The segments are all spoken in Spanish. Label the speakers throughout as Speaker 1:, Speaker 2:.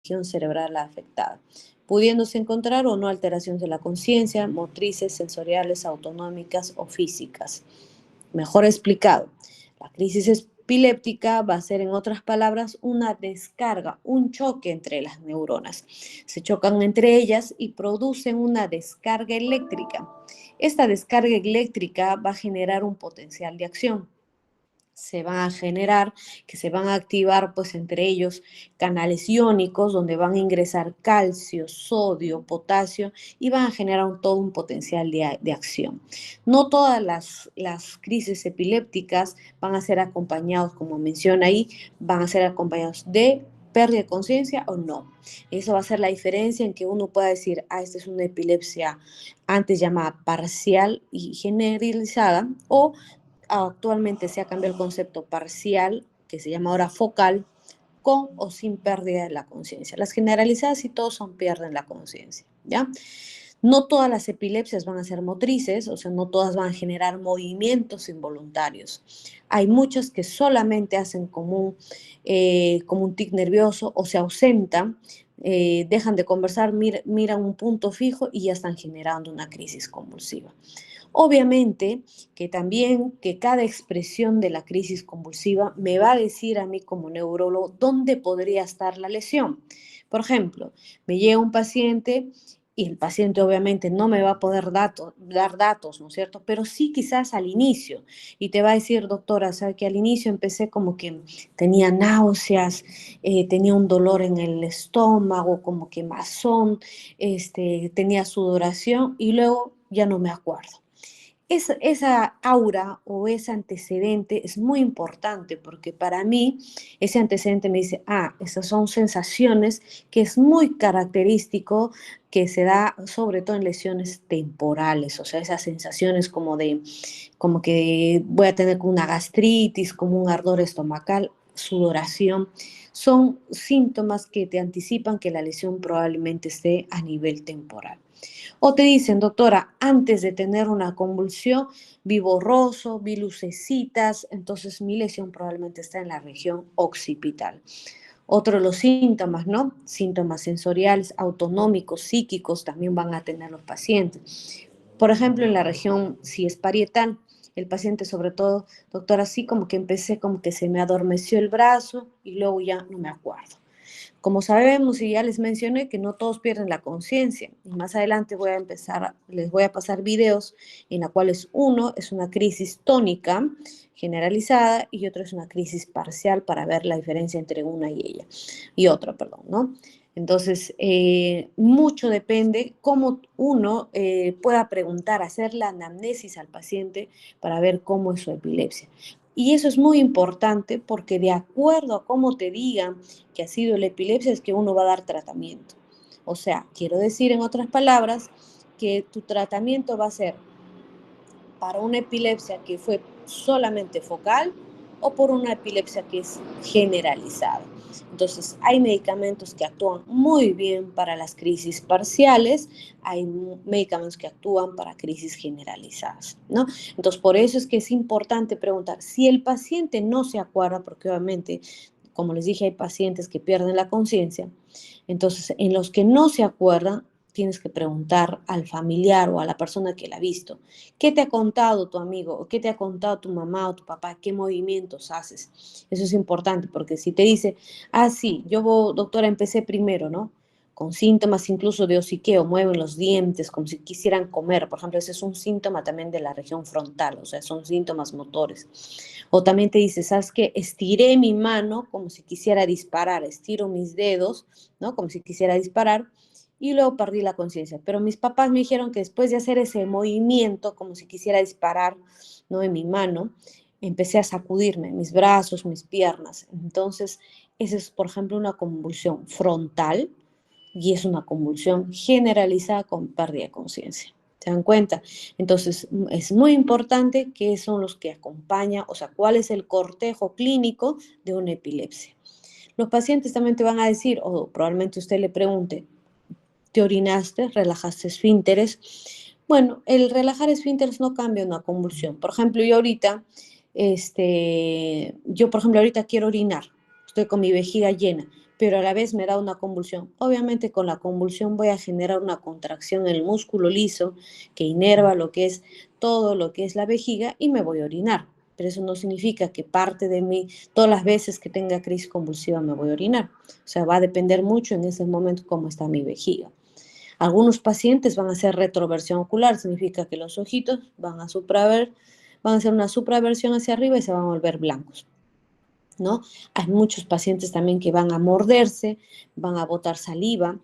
Speaker 1: región cerebral afectada, pudiéndose encontrar o no alteraciones de la conciencia, motrices, sensoriales, autonómicas o físicas. Mejor explicado, la crisis epiléptica va a ser, en otras palabras, una descarga, un choque entre las neuronas. Se chocan entre ellas y producen una descarga eléctrica. Esta descarga eléctrica va a generar un potencial de acción. Se van a generar, que se van a activar pues entre ellos canales iónicos donde van a ingresar calcio, sodio, potasio y van a generar todo un potencial de acción. No todas las crisis epilépticas van a ser acompañados, como menciona ahí, van a ser acompañados de pérdida de conciencia o no. Eso va a ser la diferencia en que uno pueda decir, esta es una epilepsia antes llamada parcial y generalizada, o actualmente se ha cambiado el concepto parcial, que se llama ahora focal, con o sin pérdida de la conciencia. Las generalizadas sí todos son pierden la conciencia, ¿ya? No todas las epilepsias van a ser motrices, o sea, no todas van a generar movimientos involuntarios. Hay muchas que solamente hacen como un tic nervioso o se ausentan, dejan de conversar, miran un punto fijo y ya están generando una crisis convulsiva. Obviamente que también que cada expresión de la crisis convulsiva me va a decir a mí como neurólogo dónde podría estar la lesión. Por ejemplo, me llega un paciente y el paciente obviamente no me va a poder dar datos, ¿no es cierto? Pero sí quizás al inicio. Y te va a decir, doctora, ¿sabe que al inicio empecé como que tenía náuseas, tenía un dolor en el estómago, como quemazón, tenía sudoración y luego ya no me acuerdo? Esa aura o ese antecedente es muy importante porque para mí ese antecedente me dice, esas son sensaciones que es muy característico que se da sobre todo en lesiones temporales, o sea, esas sensaciones como que voy a tener una gastritis, como un ardor estomacal, sudoración, son síntomas que te anticipan que la lesión probablemente esté a nivel temporal. O te dicen, doctora, antes de tener una convulsión, vi borroso, vi lucecitas, entonces mi lesión probablemente está en la región occipital. Otro de los síntomas, ¿no? Síntomas sensoriales, autonómicos, psíquicos, también van a tener los pacientes. Por ejemplo, en la región, si es parietal, el paciente sobre todo, doctora, así como que empecé, como que se me adormeció el brazo y luego ya no me acuerdo. Como sabemos y ya les mencioné que no todos pierden la conciencia, y más adelante les voy a pasar videos en los cuales uno es una crisis tónica generalizada y otro es una crisis parcial para ver la diferencia entre una y otra, perdón, ¿no? Entonces, mucho depende cómo uno pueda preguntar, hacer la anamnesis al paciente para ver cómo es su epilepsia. Y eso es muy importante porque de acuerdo a cómo te digan que ha sido la epilepsia es que uno va a dar tratamiento. O sea, quiero decir en otras palabras que tu tratamiento va a ser para una epilepsia que fue solamente focal o por una epilepsia que es generalizada. Entonces, hay medicamentos que actúan muy bien para las crisis parciales, hay medicamentos que actúan para crisis generalizadas, ¿no? Entonces, por eso es que es importante preguntar si el paciente no se acuerda, porque obviamente, como les dije, hay pacientes que pierden la conciencia. Entonces, en los que no se acuerdan, tienes que preguntar al familiar o a la persona que la ha visto, ¿qué te ha contado tu amigo o qué te ha contado tu mamá o tu papá? ¿Qué movimientos haces? Eso es importante porque si te dice, sí, yo, doctora, empecé primero, ¿no? Con síntomas incluso de hociqueo, mueven los dientes como si quisieran comer, por ejemplo, ese es un síntoma también de la región frontal, o sea, son síntomas motores. O también te dice, ¿sabes qué? Estiré mi mano como si quisiera disparar, estiro mis dedos, ¿no? Como si quisiera disparar y luego perdí la conciencia. Pero mis papás me dijeron que después de hacer ese movimiento, como si quisiera disparar, ¿no? En mi mano, empecé a sacudirme, mis brazos, mis piernas. Entonces, esa es, por ejemplo, una convulsión frontal y es una convulsión generalizada con pérdida de conciencia. ¿Se dan cuenta? Entonces, es muy importante qué son los que acompañan, o sea, cuál es el cortejo clínico de una epilepsia. Los pacientes también te van a decir, o probablemente usted le pregunte, ¿te orinaste? ¿Relajaste esfínteres? Bueno, el relajar esfínteres no cambia una convulsión. Por ejemplo, yo por ejemplo ahorita quiero orinar, estoy con mi vejiga llena, pero a la vez me da una convulsión. Obviamente con la convulsión voy a generar una contracción en el músculo liso que inerva lo que es todo lo que es la vejiga y me voy a orinar. Pero eso no significa que parte de mí, todas las veces que tenga crisis convulsiva me voy a orinar. O sea, va a depender mucho en ese momento cómo está mi vejiga. Algunos pacientes van a hacer retroversión ocular, significa que los ojitos van a hacer una supraversión hacia arriba y se van a volver blancos, ¿no? Hay muchos pacientes también que van a morderse, van a botar saliva,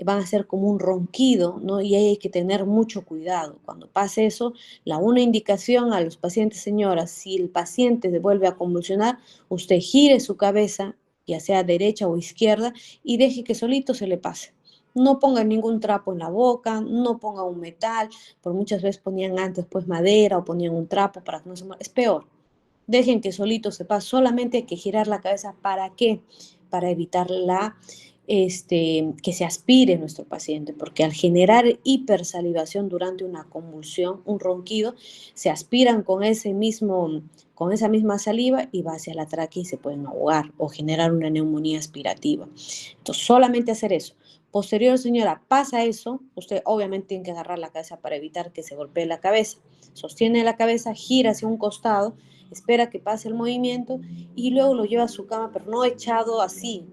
Speaker 1: van a hacer como un ronquido, ¿no? Y ahí hay que tener mucho cuidado. Cuando pase eso, la una indicación a los pacientes, señoras, si el paciente vuelve a convulsionar, usted gire su cabeza, ya sea derecha o izquierda, y deje que solito se le pase. No ponga ningún trapo en la boca, no ponga un metal, por muchas veces ponían antes pues madera o ponían un trapo para que no se muera. Es peor. Dejen que solito se pase, solamente hay que girar la cabeza. ¿Para qué? Para evitar que se aspire nuestro paciente, porque al generar hipersalivación durante una convulsión, un ronquido, se aspiran con esa misma saliva y va hacia la tráquea y se pueden ahogar o generar una neumonía aspirativa. Entonces, solamente hacer eso. Posterior, señora, pasa eso, usted obviamente tiene que agarrar la cabeza para evitar que se golpee la cabeza. Sostiene la cabeza, gira hacia un costado, espera que pase el movimiento y luego lo lleva a su cama, pero no echado así,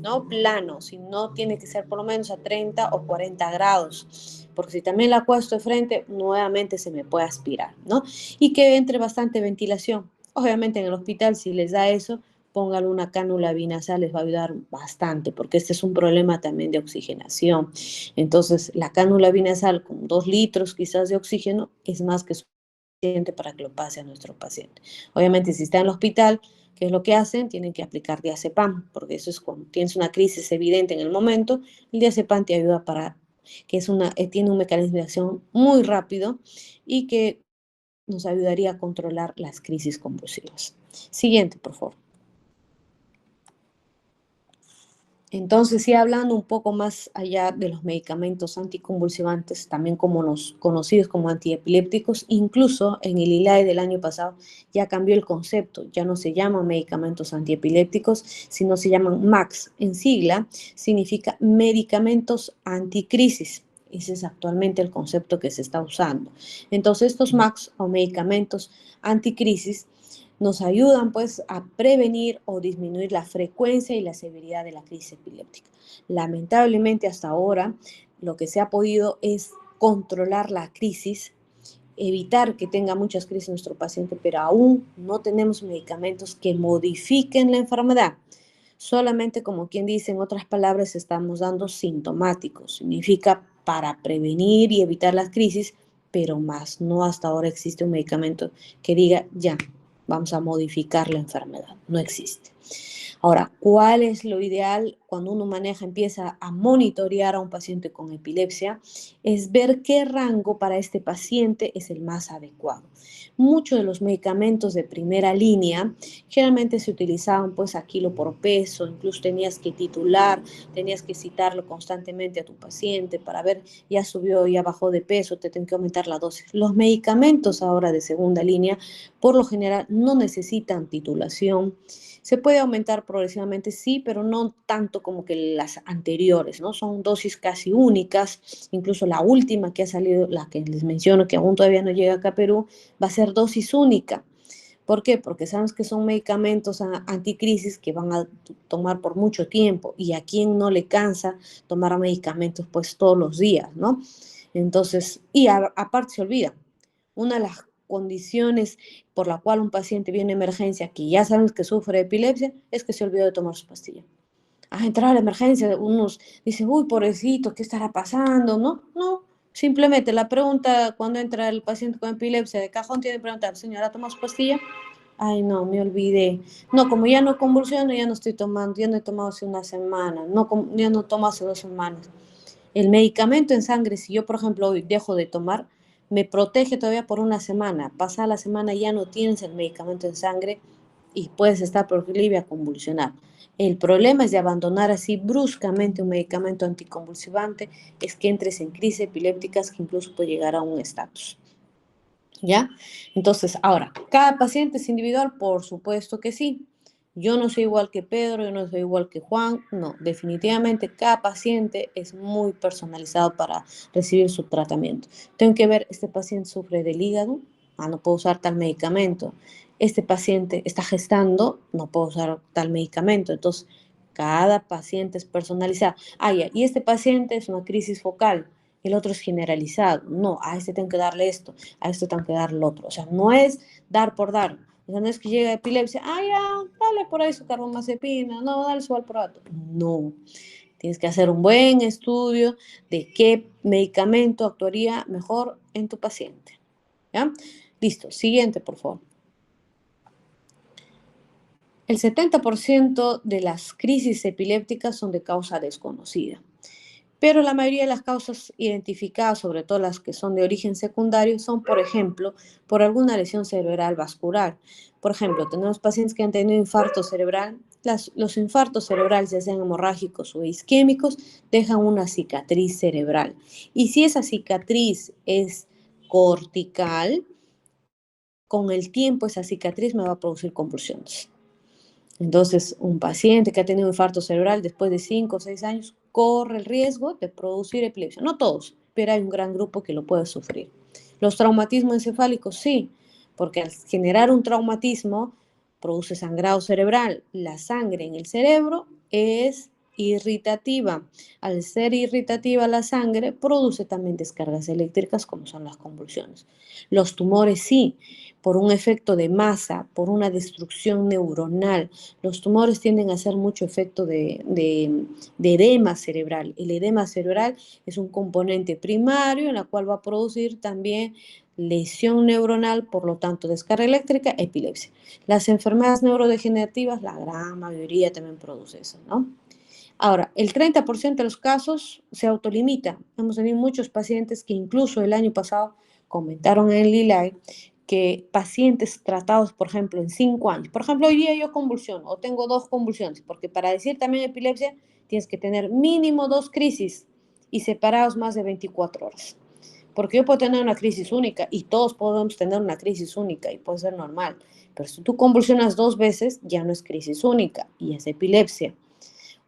Speaker 1: no plano, sino tiene que ser por lo menos a 30 o 40 grados, porque si también la acuesto de frente, nuevamente se me puede aspirar, ¿no? Y que entre bastante ventilación. Obviamente en el hospital, si les da eso, pónganle una cánula binasal, les va a ayudar bastante, porque este es un problema también de oxigenación. Entonces, la cánula binasal con 2 litros quizás de oxígeno es más que suficiente para que lo pase a nuestro paciente. Obviamente, si está en el hospital, ¿qué es lo que hacen? Tienen que aplicar diazepam, porque eso es cuando tienes una crisis evidente en el momento, el diazepam te ayuda tiene un mecanismo de acción muy rápido y que nos ayudaría a controlar las crisis convulsivas. Siguiente, por favor. Entonces, sí, hablando un poco más allá de los medicamentos anticonvulsivantes, también como los conocidos como antiepilépticos, incluso en el ILAE del año pasado ya cambió el concepto, ya no se llaman medicamentos antiepilépticos, sino se llaman MACs. En sigla, significa medicamentos anticrisis. Ese es actualmente el concepto que se está usando. Entonces, estos MACs o medicamentos anticrisis nos ayudan pues a prevenir o disminuir la frecuencia y la severidad de la crisis epiléptica. Lamentablemente hasta ahora lo que se ha podido es controlar la crisis, evitar que tenga muchas crisis nuestro paciente, pero aún no tenemos medicamentos que modifiquen la enfermedad. Solamente, como quien dice, en otras palabras, estamos dando sintomáticos. Significa para prevenir y evitar las crisis, pero más no hasta ahora existe un medicamento que diga ya, vamos a modificar la enfermedad. No existe. Ahora, ¿cuál es lo ideal cuando uno empieza a monitorear a un paciente con epilepsia? Es ver qué rango para este paciente es el más adecuado. Muchos de los medicamentos de primera línea generalmente se utilizaban pues a kilo por peso, incluso tenías que titular, tenías que citarlo constantemente a tu paciente para ver ya subió, ya bajó de peso, te tienen que aumentar la dosis. Los medicamentos ahora de segunda línea por lo general no necesitan titulación. Se puede aumentar progresivamente, sí, pero no tanto como que las anteriores, ¿no? Son dosis casi únicas, incluso la última que ha salido, la que les menciono, que aún todavía no llega acá a Perú, va a ser dosis única. ¿Por qué? Porque sabemos que son medicamentos anticrisis que van a tomar por mucho tiempo y a quien no le cansa tomar medicamentos pues todos los días, ¿no? Entonces, aparte se olvida, una de las condiciones por la cual un paciente viene a emergencia, que ya sabemos que sufre de epilepsia, es que se olvidó de tomar su pastilla. A entrar a la emergencia, unos dicen, uy, pobrecito, ¿qué estará pasando? No, no, simplemente la pregunta cuando entra el paciente con epilepsia de cajón tiene que preguntar, señora, ¿toma su pastilla? Ay, no, me olvidé. No, como ya no convulsiono, ya no estoy tomando, ya no he tomado hace una semana, no, ya no tomo hace 2 semanas. El medicamento en sangre, si yo, por ejemplo, hoy dejo de tomar, me protege todavía por una semana. Pasada la semana ya no tienes el medicamento en sangre y puedes estar proclive a convulsionar. El problema es de abandonar así bruscamente un medicamento anticonvulsivante, es que entres en crisis epilépticas que incluso puede llegar a un estatus. ¿Ya? Entonces, ahora, ¿cada paciente es individual? Por supuesto que sí. Yo no soy igual que Pedro, yo no soy igual que Juan. No, definitivamente cada paciente es muy personalizado para recibir su tratamiento. Tengo que ver, este paciente sufre del hígado, no puedo usar tal medicamento. Este paciente está gestando, no puedo usar tal medicamento. Entonces, cada paciente es personalizado. Ya, y este paciente es una crisis focal, el otro es generalizado. No, a este tengo que darle esto, a este tengo que darle lo otro. O sea, no es dar por dar. O sea, no es que llega epilepsia, ya, dale por ahí su carbamazepina, no, dale su valproato. No, tienes que hacer un buen estudio de qué medicamento actuaría mejor en tu paciente. ¿Ya? Listo, siguiente, por favor. El 70% de las crisis epilépticas son de causa desconocida, pero la mayoría de las causas identificadas, sobre todo las que son de origen secundario, son, por ejemplo, por alguna lesión cerebral vascular. Por ejemplo, tenemos pacientes que han tenido infarto cerebral. Los infartos cerebrales, ya sean hemorrágicos o isquémicos, dejan una cicatriz cerebral. Y si esa cicatriz es cortical, con el tiempo esa cicatriz me va a producir convulsiones. Entonces, un paciente que ha tenido infarto cerebral después de 5 o 6 años corre el riesgo de producir epilepsia. No todos, pero hay un gran grupo que lo puede sufrir. Los traumatismos encefálicos, sí, porque al generar un traumatismo produce sangrado cerebral. La sangre en el cerebro es irritativa. Al ser irritativa la sangre, produce también descargas eléctricas como son las convulsiones. Los tumores, sí, por un efecto de masa, por una destrucción neuronal. Los tumores tienden a hacer mucho efecto de edema cerebral. El edema cerebral es un componente primario en la cual va a producir también lesión neuronal, por lo tanto descarga eléctrica, epilepsia. Las enfermedades neurodegenerativas, la gran mayoría también produce eso, ¿no? Ahora, el 30% de los casos se autolimita. Hemos tenido muchos pacientes que incluso el año pasado comentaron en el ILAI que pacientes tratados, por ejemplo, en 5 años, por ejemplo, hoy día yo convulsiono o tengo 2 convulsiones, porque para decir también epilepsia tienes que tener mínimo 2 crisis y separados más de 24 horas. Porque yo puedo tener una crisis única y todos podemos tener una crisis única y puede ser normal. Pero si tú convulsionas 2 veces, ya no es crisis única y es epilepsia.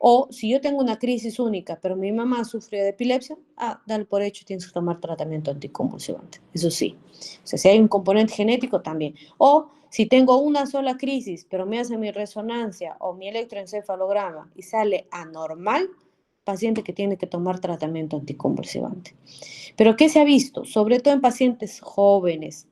Speaker 1: O si yo tengo una crisis única, pero mi mamá sufrió de epilepsia, dale por hecho, tienes que tomar tratamiento anticonvulsivante. Eso sí. O sea, si hay un componente genético, también. O si tengo una sola crisis, pero me hace mi resonancia o mi electroencefalograma y sale anormal, paciente que tiene que tomar tratamiento anticonvulsivante. Pero ¿qué se ha visto? Sobre todo en pacientes jóvenes,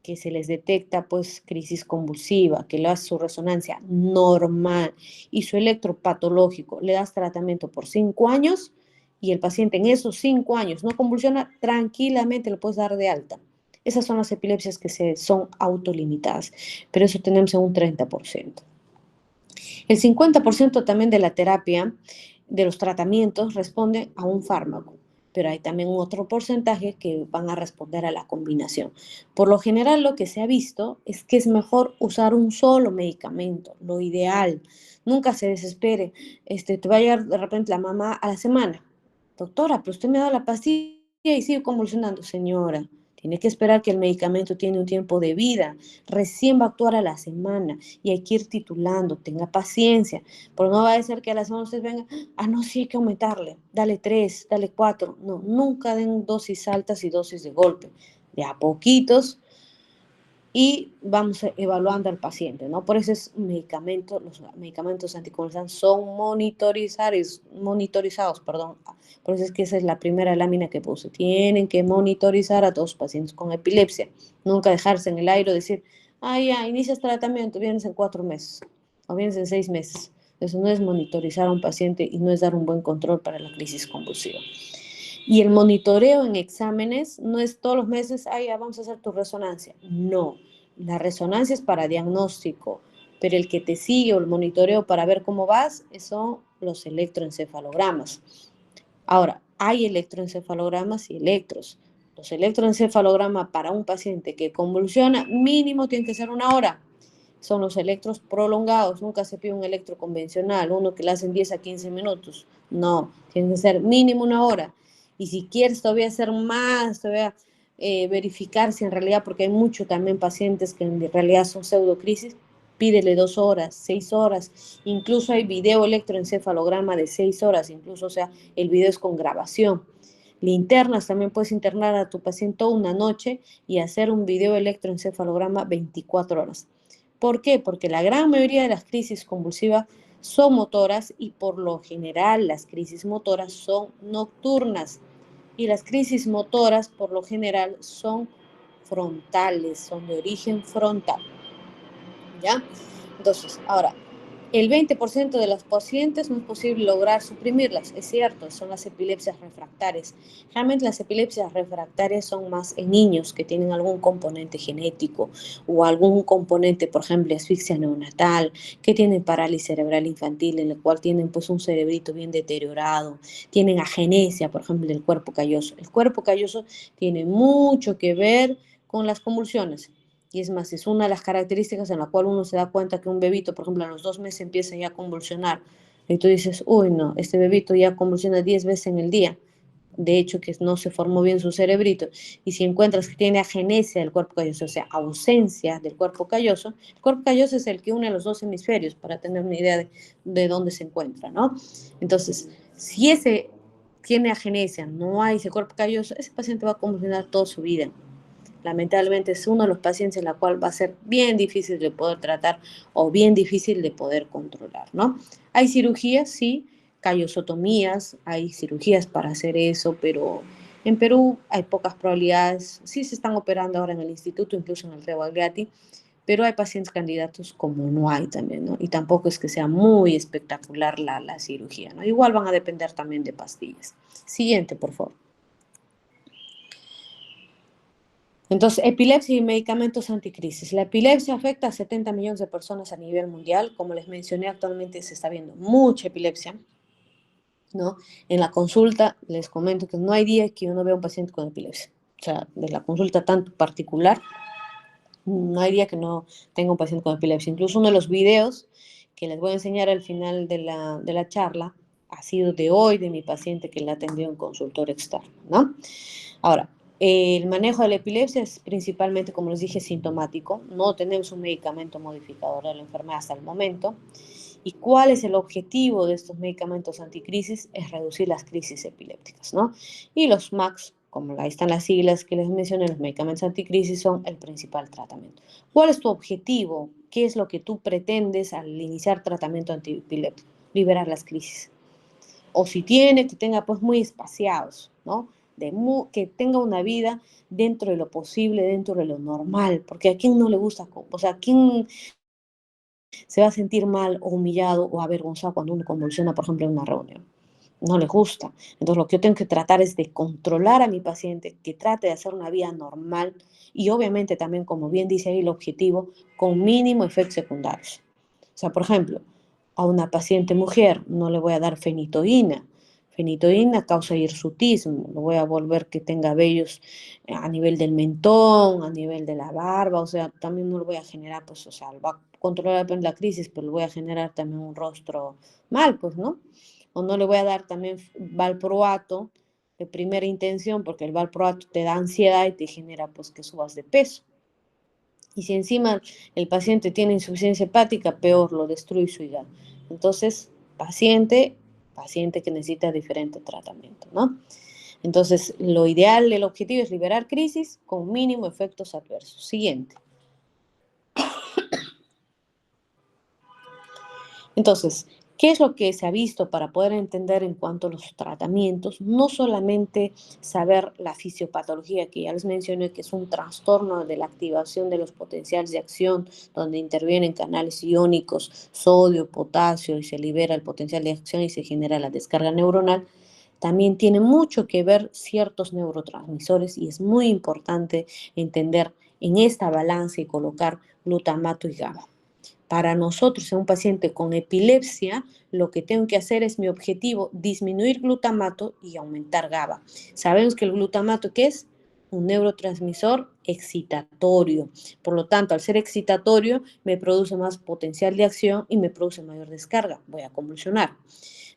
Speaker 1: que se les detecta pues crisis convulsiva, que le hace su resonancia normal y su electropatológico, le das tratamiento por 5 años y el paciente en esos 5 años no convulsiona, tranquilamente lo puedes dar de alta. Esas son las epilepsias que son autolimitadas, pero eso tenemos en un 30%. El 50% también de la terapia, de los tratamientos, responde a un fármaco, pero hay también otro porcentaje que van a responder a la combinación. Por lo general, lo que se ha visto es que es mejor usar un solo medicamento, lo ideal. Nunca se desespere. Te va a llegar de repente la mamá a la semana. Doctora, pero usted me ha dado la pastilla y sigue convulsionando. Señora, tiene que esperar que el medicamento tiene un tiempo de vida. Recién va a actuar a la semana y hay que ir titulando. Tenga paciencia, porque no va a ser que a la semana usted venga, no, sí hay que aumentarle. Dale 3, dale 4. No, nunca den dosis altas y dosis de golpe. De a poquitos y vamos evaluando al paciente, ¿no? Por eso es medicamento, los medicamentos anticonvulsivantes son monitorizados, perdón. Por eso es que esa es la primera lámina que puse. Tienen que monitorizar a todos los pacientes con epilepsia. Nunca dejarse en el aire y decir, ya, inicias tratamiento, vienes en 4 meses o vienes en 6 meses. Eso no es monitorizar a un paciente y no es dar un buen control para la crisis convulsiva. Y el monitoreo en exámenes no es todos los meses, ya vamos a hacer tu resonancia. No, la resonancia es para diagnóstico, pero el que te sigue o el monitoreo para ver cómo vas son los electroencefalogramas. Ahora, hay electroencefalogramas y electros. Los electroencefalogramas para un paciente que convulsiona, mínimo tiene que ser 1 hora. Son los electros prolongados, nunca se pide un electro convencional, uno que le hacen 10 a 15 minutos. No, tiene que ser mínimo 1 hora. Y si quieres todavía hacer más, todavía verificar si en realidad, porque hay muchos también pacientes que en realidad son pseudocrisis, pídele 2 horas, 6 horas, incluso hay video electroencefalograma de 6 horas, incluso, o sea, el video es con grabación. Le internas, también puedes internar a tu paciente una noche y hacer un video electroencefalograma 24 horas. ¿Por qué? Porque la gran mayoría de las crisis convulsivas son motoras y por lo general las crisis motoras son nocturnas y las crisis motoras por lo general son frontales, son de origen frontal. ¿Ya? Entonces, ahora, el 20% de los pacientes no es posible lograr suprimirlas, es cierto, son las epilepsias refractarias. Realmente las epilepsias refractarias son más en niños que tienen algún componente genético o algún componente, por ejemplo, asfixia neonatal, que tienen parálisis cerebral infantil, en el cual tienen pues un cerebrito bien deteriorado, tienen agenesia, por ejemplo, del cuerpo calloso. El cuerpo calloso tiene mucho que ver con las convulsiones. Y es más, es una de las características en la cual uno se da cuenta que un bebito, por ejemplo, a los 2 meses empieza ya a convulsionar. Y tú dices, uy, no, este bebito ya convulsiona 10 veces en el día. De hecho, que no se formó bien su cerebrito. Y si encuentras que tiene agenesia del cuerpo calloso, o sea, ausencia del cuerpo calloso, el cuerpo calloso es el que une los dos hemisferios, para tener una idea de dónde se encuentra, ¿no? Entonces, si ese tiene agenesia, no hay ese cuerpo calloso, ese paciente va a convulsionar toda su vida. Lamentablemente es uno de los pacientes en la cual va a ser bien difícil de poder tratar o bien difícil de poder controlar, ¿no? Hay cirugías, sí, callosotomías, hay cirugías para hacer eso, pero en Perú hay pocas probabilidades. Sí se están operando ahora en el instituto, incluso en el Rebagliati, pero hay pacientes candidatos como no hay también, ¿no? Y tampoco es que sea muy espectacular la cirugía, ¿no? Igual van a depender también de pastillas. Siguiente, por favor. Entonces, epilepsia y medicamentos anticrisis. La epilepsia afecta a 70 millones de personas a nivel mundial. Como les mencioné, actualmente se está viendo mucha epilepsia, ¿no? En la consulta les comento que no hay día que uno vea un paciente con epilepsia. O sea, de la consulta tanto particular, no hay día que no tenga un paciente con epilepsia. Incluso uno de los videos que les voy a enseñar al final de la charla ha sido de hoy, de mi paciente que le atendió en consultor externo, ¿no? Ahora, el manejo de la epilepsia es principalmente, como les dije, sintomático. No tenemos un medicamento modificador de la enfermedad hasta el momento. ¿Y cuál es el objetivo de estos medicamentos anticrisis? Es reducir las crisis epilépticas, ¿no? Y los MACs, como ahí están las siglas que les mencioné, los medicamentos anticrisis son el principal tratamiento. ¿Cuál es tu objetivo? ¿Qué es lo que tú pretendes al iniciar tratamiento antiepiléptico? Liberar las crisis. O si tiene, que tenga pues muy espaciados, ¿no? Que tenga una vida dentro de lo posible, dentro de lo normal, porque a quién no le gusta, o sea, a quién se va a sentir mal o humillado o avergonzado cuando uno convulsiona, por ejemplo, en una reunión. No le gusta. Entonces, lo que yo tengo que tratar es de controlar a mi paciente, que trate de hacer una vida normal y obviamente también, como bien dice ahí el objetivo, con mínimo efectos secundarios. O sea, por ejemplo, a una paciente mujer no le voy a dar fenitoína. Fenitoína causa hirsutismo, lo voy a volver que tenga vellos a nivel del mentón, a nivel de la barba, o sea, también no lo voy a generar, pues, o sea, va a controlar la crisis, pero le voy a generar también un rostro mal, pues, ¿no? O no le voy a dar también valproato de primera intención, porque el valproato te da ansiedad y te genera, pues, que subas de peso. Y si encima el paciente tiene insuficiencia hepática, peor, lo destruye su hígado. Entonces, paciente que necesita diferente tratamiento, ¿no? Entonces, lo ideal, el objetivo es liberar crisis con mínimo efectos adversos. Siguiente. Entonces, ¿qué es lo que se ha visto para poder entender en cuanto a los tratamientos? No solamente saber la fisiopatología, que ya les mencioné que es un trastorno de la activación de los potenciales de acción, donde intervienen canales iónicos, sodio, potasio, y se libera el potencial de acción y se genera la descarga neuronal. También tiene mucho que ver ciertos neurotransmisores y es muy importante entender en esta balanza y colocar glutamato y GABA. Para nosotros, en un paciente con epilepsia, lo que tengo que hacer es mi objetivo, disminuir glutamato y aumentar GABA. Sabemos que el glutamato, ¿qué es? Un neurotransmisor excitatorio. Por lo tanto, al ser excitatorio, me produce más potencial de acción y me produce mayor descarga. Voy a convulsionar.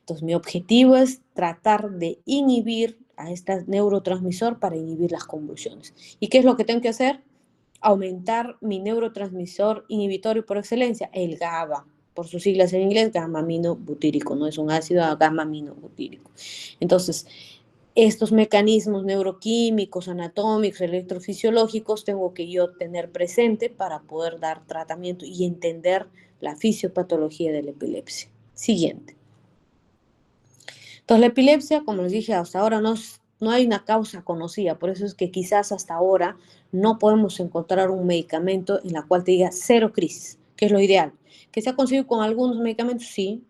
Speaker 1: Entonces, mi objetivo es tratar de inhibir a este neurotransmisor para inhibir las convulsiones. ¿Y qué es lo que tengo que hacer? aumentar mi neurotransmisor inhibitorio por excelencia, el GABA, por sus siglas en inglés, gamma-aminobutírico, no es un ácido gamma-aminobutírico. Entonces, estos mecanismos neuroquímicos, anatómicos, electrofisiológicos, tengo que yo tener presente para poder dar tratamiento y entender la fisiopatología de la epilepsia. Siguiente. Entonces, la epilepsia, como les dije, hasta ahora no hay una causa conocida, por eso es que quizás hasta ahora no podemos encontrar un medicamento en la cual te diga cero crisis, que es lo ideal. Que se ha conseguido con algunos medicamentos, sí,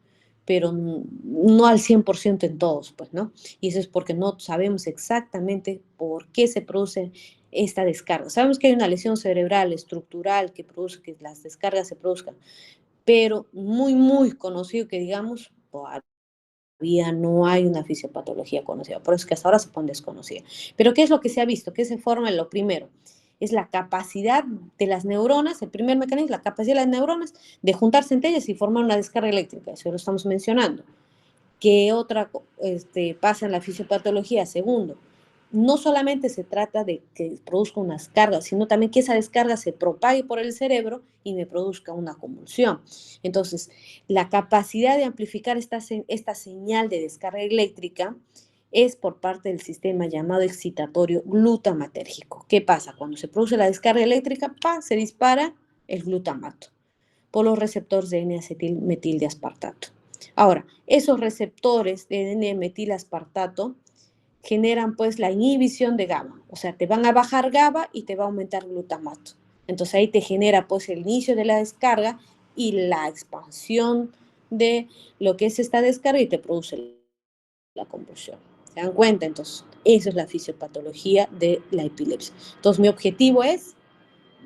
Speaker 1: pero no al 100% en todos, pues, ¿no? Y eso es porque no sabemos exactamente por qué se produce esta descarga. Sabemos que hay una lesión cerebral estructural que produce que las descargas se produzcan, pero muy, muy conocido que digamos, todavía no hay una fisiopatología conocida, por eso es que hasta ahora se pone desconocida. Pero ¿qué es lo que se ha visto? ¿Qué se forma en lo primero? Es la capacidad de las neuronas, el primer mecanismo, la capacidad de las neuronas de juntarse entre ellas y formar una descarga eléctrica, eso lo estamos mencionando. ¿Qué otra pasa en la fisiopatología? Segundo, no solamente se trata de que produzca unas cargas, sino también que esa descarga se propague por el cerebro y me produzca una convulsión. Entonces, la capacidad de amplificar esta señal de descarga eléctrica es por parte del sistema llamado excitatorio glutamatérgico. ¿Qué pasa? Cuando se produce la descarga eléctrica, ¡pam!, se dispara el glutamato por los receptores de N-acetilmetildeaspartato. Ahora, esos receptores de N-metilaspartato generan pues la inhibición de GABA, o sea, te van a bajar GABA y te va a aumentar glutamato. Entonces ahí te genera pues el inicio de la descarga y la expansión de lo que es esta descarga y te produce la convulsión. ¿Se dan cuenta? Entonces, eso es la fisiopatología de la epilepsia. Entonces, mi objetivo es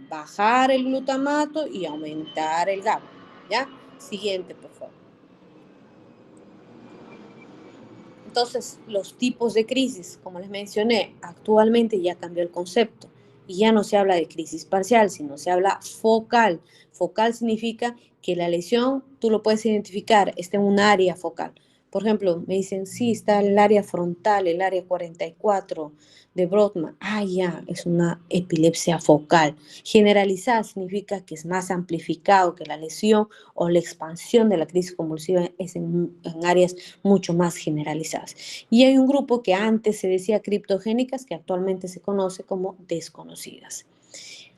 Speaker 1: bajar el glutamato y aumentar el GABA. ¿Ya? Siguiente, por favor. Entonces, los tipos de crisis, como les mencioné, actualmente ya cambió el concepto y ya no se habla de crisis parcial, sino se habla focal. Focal significa que la lesión tú lo puedes identificar, está en un área focal. Por ejemplo, me dicen, sí, está el área frontal, el área 44 de Brodmann. Ah, ya, es una epilepsia focal. Generalizada significa que es más amplificado, que la lesión o la expansión de la crisis convulsiva es en áreas mucho más generalizadas. Y hay un grupo que antes se decía criptogénicas, que actualmente se conoce como desconocidas.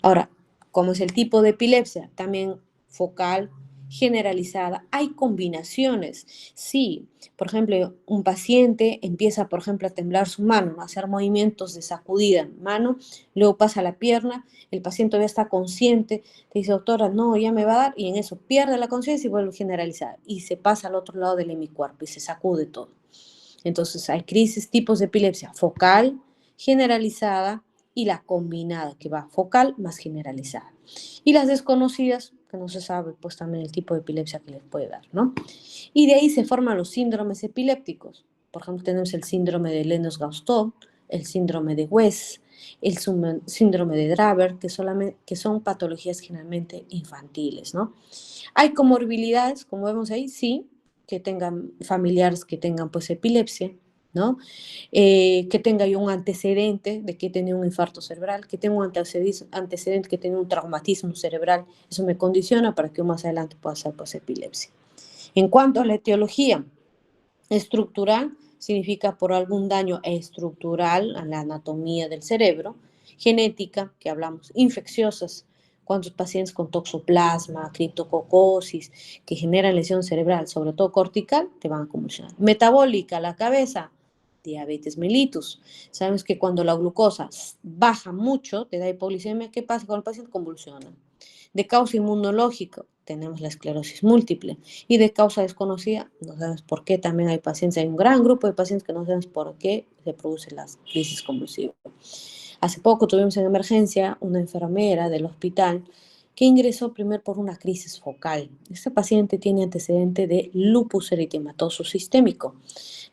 Speaker 1: Ahora, ¿cómo es el tipo de epilepsia? También focal, generalizada. Hay combinaciones. Sí, por ejemplo, un paciente empieza, por ejemplo, a temblar su mano, a hacer movimientos de sacudida en mano, luego pasa a la pierna, el paciente ya está consciente, te dice, doctora, no, ya me va a dar, y en eso pierde la conciencia y vuelve generalizada. Y se pasa al otro lado del hemicuerpo y se sacude todo. Entonces, hay crisis, tipos de epilepsia focal, generalizada y la combinada, que va focal más generalizada. Y las desconocidas, que no se sabe, pues también el tipo de epilepsia que les puede dar, ¿no? Y de ahí se forman los síndromes epilépticos. Por ejemplo, tenemos el síndrome de Lennox-Gastaut, el síndrome de West, el síndrome de Dravet, que son patologías generalmente infantiles, ¿no? Hay comorbilidades, como vemos ahí, sí, que tengan familiares que tengan pues epilepsia, ¿no? Que tenga yo un antecedente de que tenía un infarto cerebral, que tenga un antecedente que tenga un traumatismo cerebral, eso me condiciona para que yo más adelante pueda hacer pues epilepsia. En cuanto a la etiología estructural, significa por algún daño estructural a la anatomía del cerebro, genética, que hablamos, infecciosas, cuántos pacientes con toxoplasma, criptococosis, que generan lesión cerebral, sobre todo cortical, te van a convulsionar. Metabólica, la cabeza, diabetes mellitus. Sabemos que cuando la glucosa baja mucho, te da hipoglicemia, ¿qué pasa con el paciente? Convulsiona. De causa inmunológica, tenemos la esclerosis múltiple. Y de causa desconocida, no sabemos por qué también hay pacientes, hay un gran grupo de pacientes que no sabemos por qué se producen las crisis convulsivas. Hace poco tuvimos en emergencia una enfermera del hospital que ingresó primero por una crisis focal. Este paciente tiene antecedente de lupus eritematoso sistémico.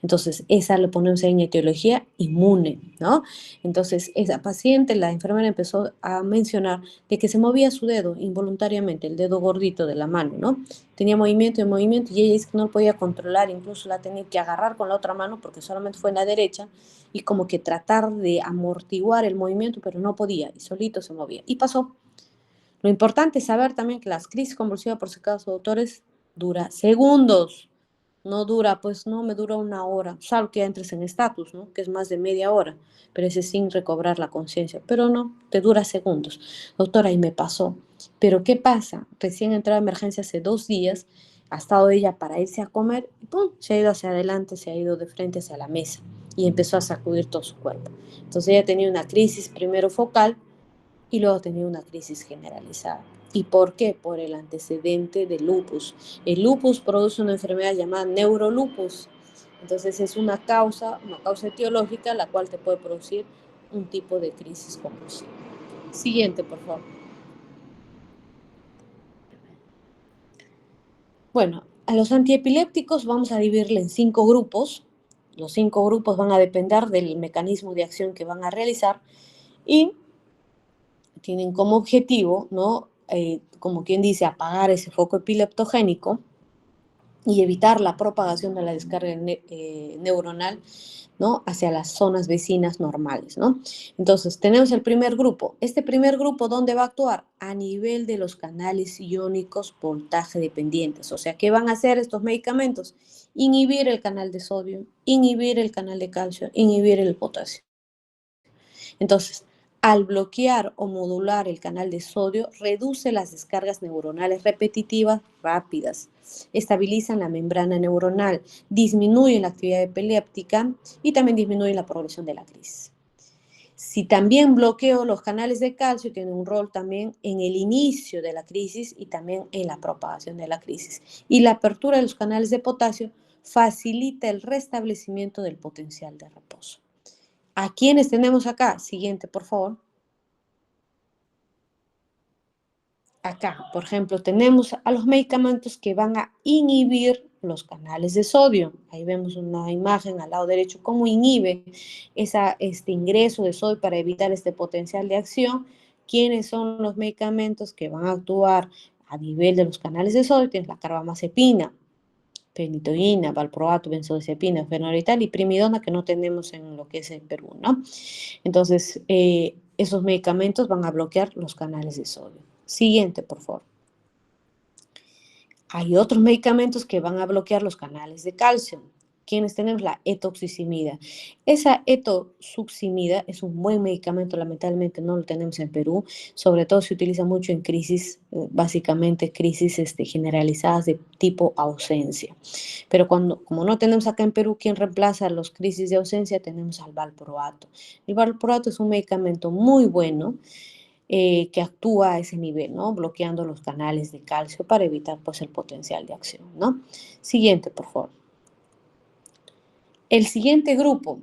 Speaker 1: Entonces, esa le ponemos en etiología inmune, ¿no? Entonces, esa paciente, la enfermera empezó a mencionar de que se movía su dedo involuntariamente, el dedo gordito de la mano, ¿no? Tenía movimiento y movimiento y ella dice que no lo podía controlar, incluso la tenía que agarrar con la otra mano porque solamente fue en la derecha y como que tratar de amortiguar el movimiento, pero no podía y solito se movía. Y pasó. Lo importante es saber también que las crisis convulsivas por secados o autores dura segundos. No dura, pues no me dura una hora, salvo que entres en estatus, ¿no? Que es más de media hora, pero ese sin recobrar la conciencia. Pero no, te dura segundos. Doctora, y me pasó. Pero ¿qué pasa? Recién entró a emergencia hace 2 días, ha estado ella para irse a comer y ¡pum! Se ha ido hacia adelante, se ha ido de frente hacia la mesa y empezó a sacudir todo su cuerpo. Entonces ella tenía una crisis primero focal y luego tenía una crisis generalizada. ¿Y por qué? Por el antecedente del lupus. El lupus produce una enfermedad llamada neurolupus. Entonces es una causa etiológica la cual te puede producir un tipo de crisis convulsiva. Siguiente, por favor. Bueno, a los antiepilépticos vamos a dividirle en 5 grupos. Los 5 grupos van a depender del mecanismo de acción que van a realizar y tienen como objetivo, ¿no? Como quien dice, apagar ese foco epileptogénico y evitar la propagación de la descarga neuronal, ¿no? Hacia las zonas vecinas normales, ¿no? Entonces, tenemos el primer grupo. Este primer grupo, ¿dónde va a actuar? A nivel de los canales iónicos voltaje dependientes. O sea, ¿qué van a hacer estos medicamentos? Inhibir el canal de sodio, inhibir el canal de calcio, inhibir el potasio. Entonces, al bloquear o modular el canal de sodio, reduce las descargas neuronales repetitivas rápidas, estabilizan la membrana neuronal, disminuye la actividad epiléptica y también disminuye la progresión de la crisis. Si también bloqueo los canales de calcio, tiene un rol también en el inicio de la crisis y también en la propagación de la crisis. Y la apertura de los canales de potasio facilita el restablecimiento del potencial de reposo. ¿A quiénes tenemos acá? Siguiente, por favor. Acá, por ejemplo, tenemos a los medicamentos que van a inhibir los canales de sodio. Ahí vemos una imagen al lado derecho, cómo inhibe este ingreso de sodio para evitar este potencial de acción. ¿Quiénes son los medicamentos que van a actuar a nivel de los canales de sodio? Tienes la carbamazepina, fenitoína, valproato, benzodiazepina, fenorital y primidona que no tenemos en lo que es el Perú, ¿no? Entonces, esos medicamentos van a bloquear los canales de sodio. Siguiente, por favor. Hay otros medicamentos que van a bloquear los canales de calcio. ¿Quiénes tenemos? La etoxicimida. Esa etosuximida es un buen medicamento, lamentablemente no lo tenemos en Perú, sobre todo se utiliza mucho en crisis, básicamente crisis generalizadas de tipo ausencia. Pero como no tenemos acá en Perú, ¿quién reemplaza los crisis de ausencia? Tenemos al valproato. El valproato es un medicamento muy bueno, que actúa a ese nivel, ¿no? Bloqueando los canales de calcio para evitar pues el potencial de acción, ¿no? Siguiente, por favor. El siguiente grupo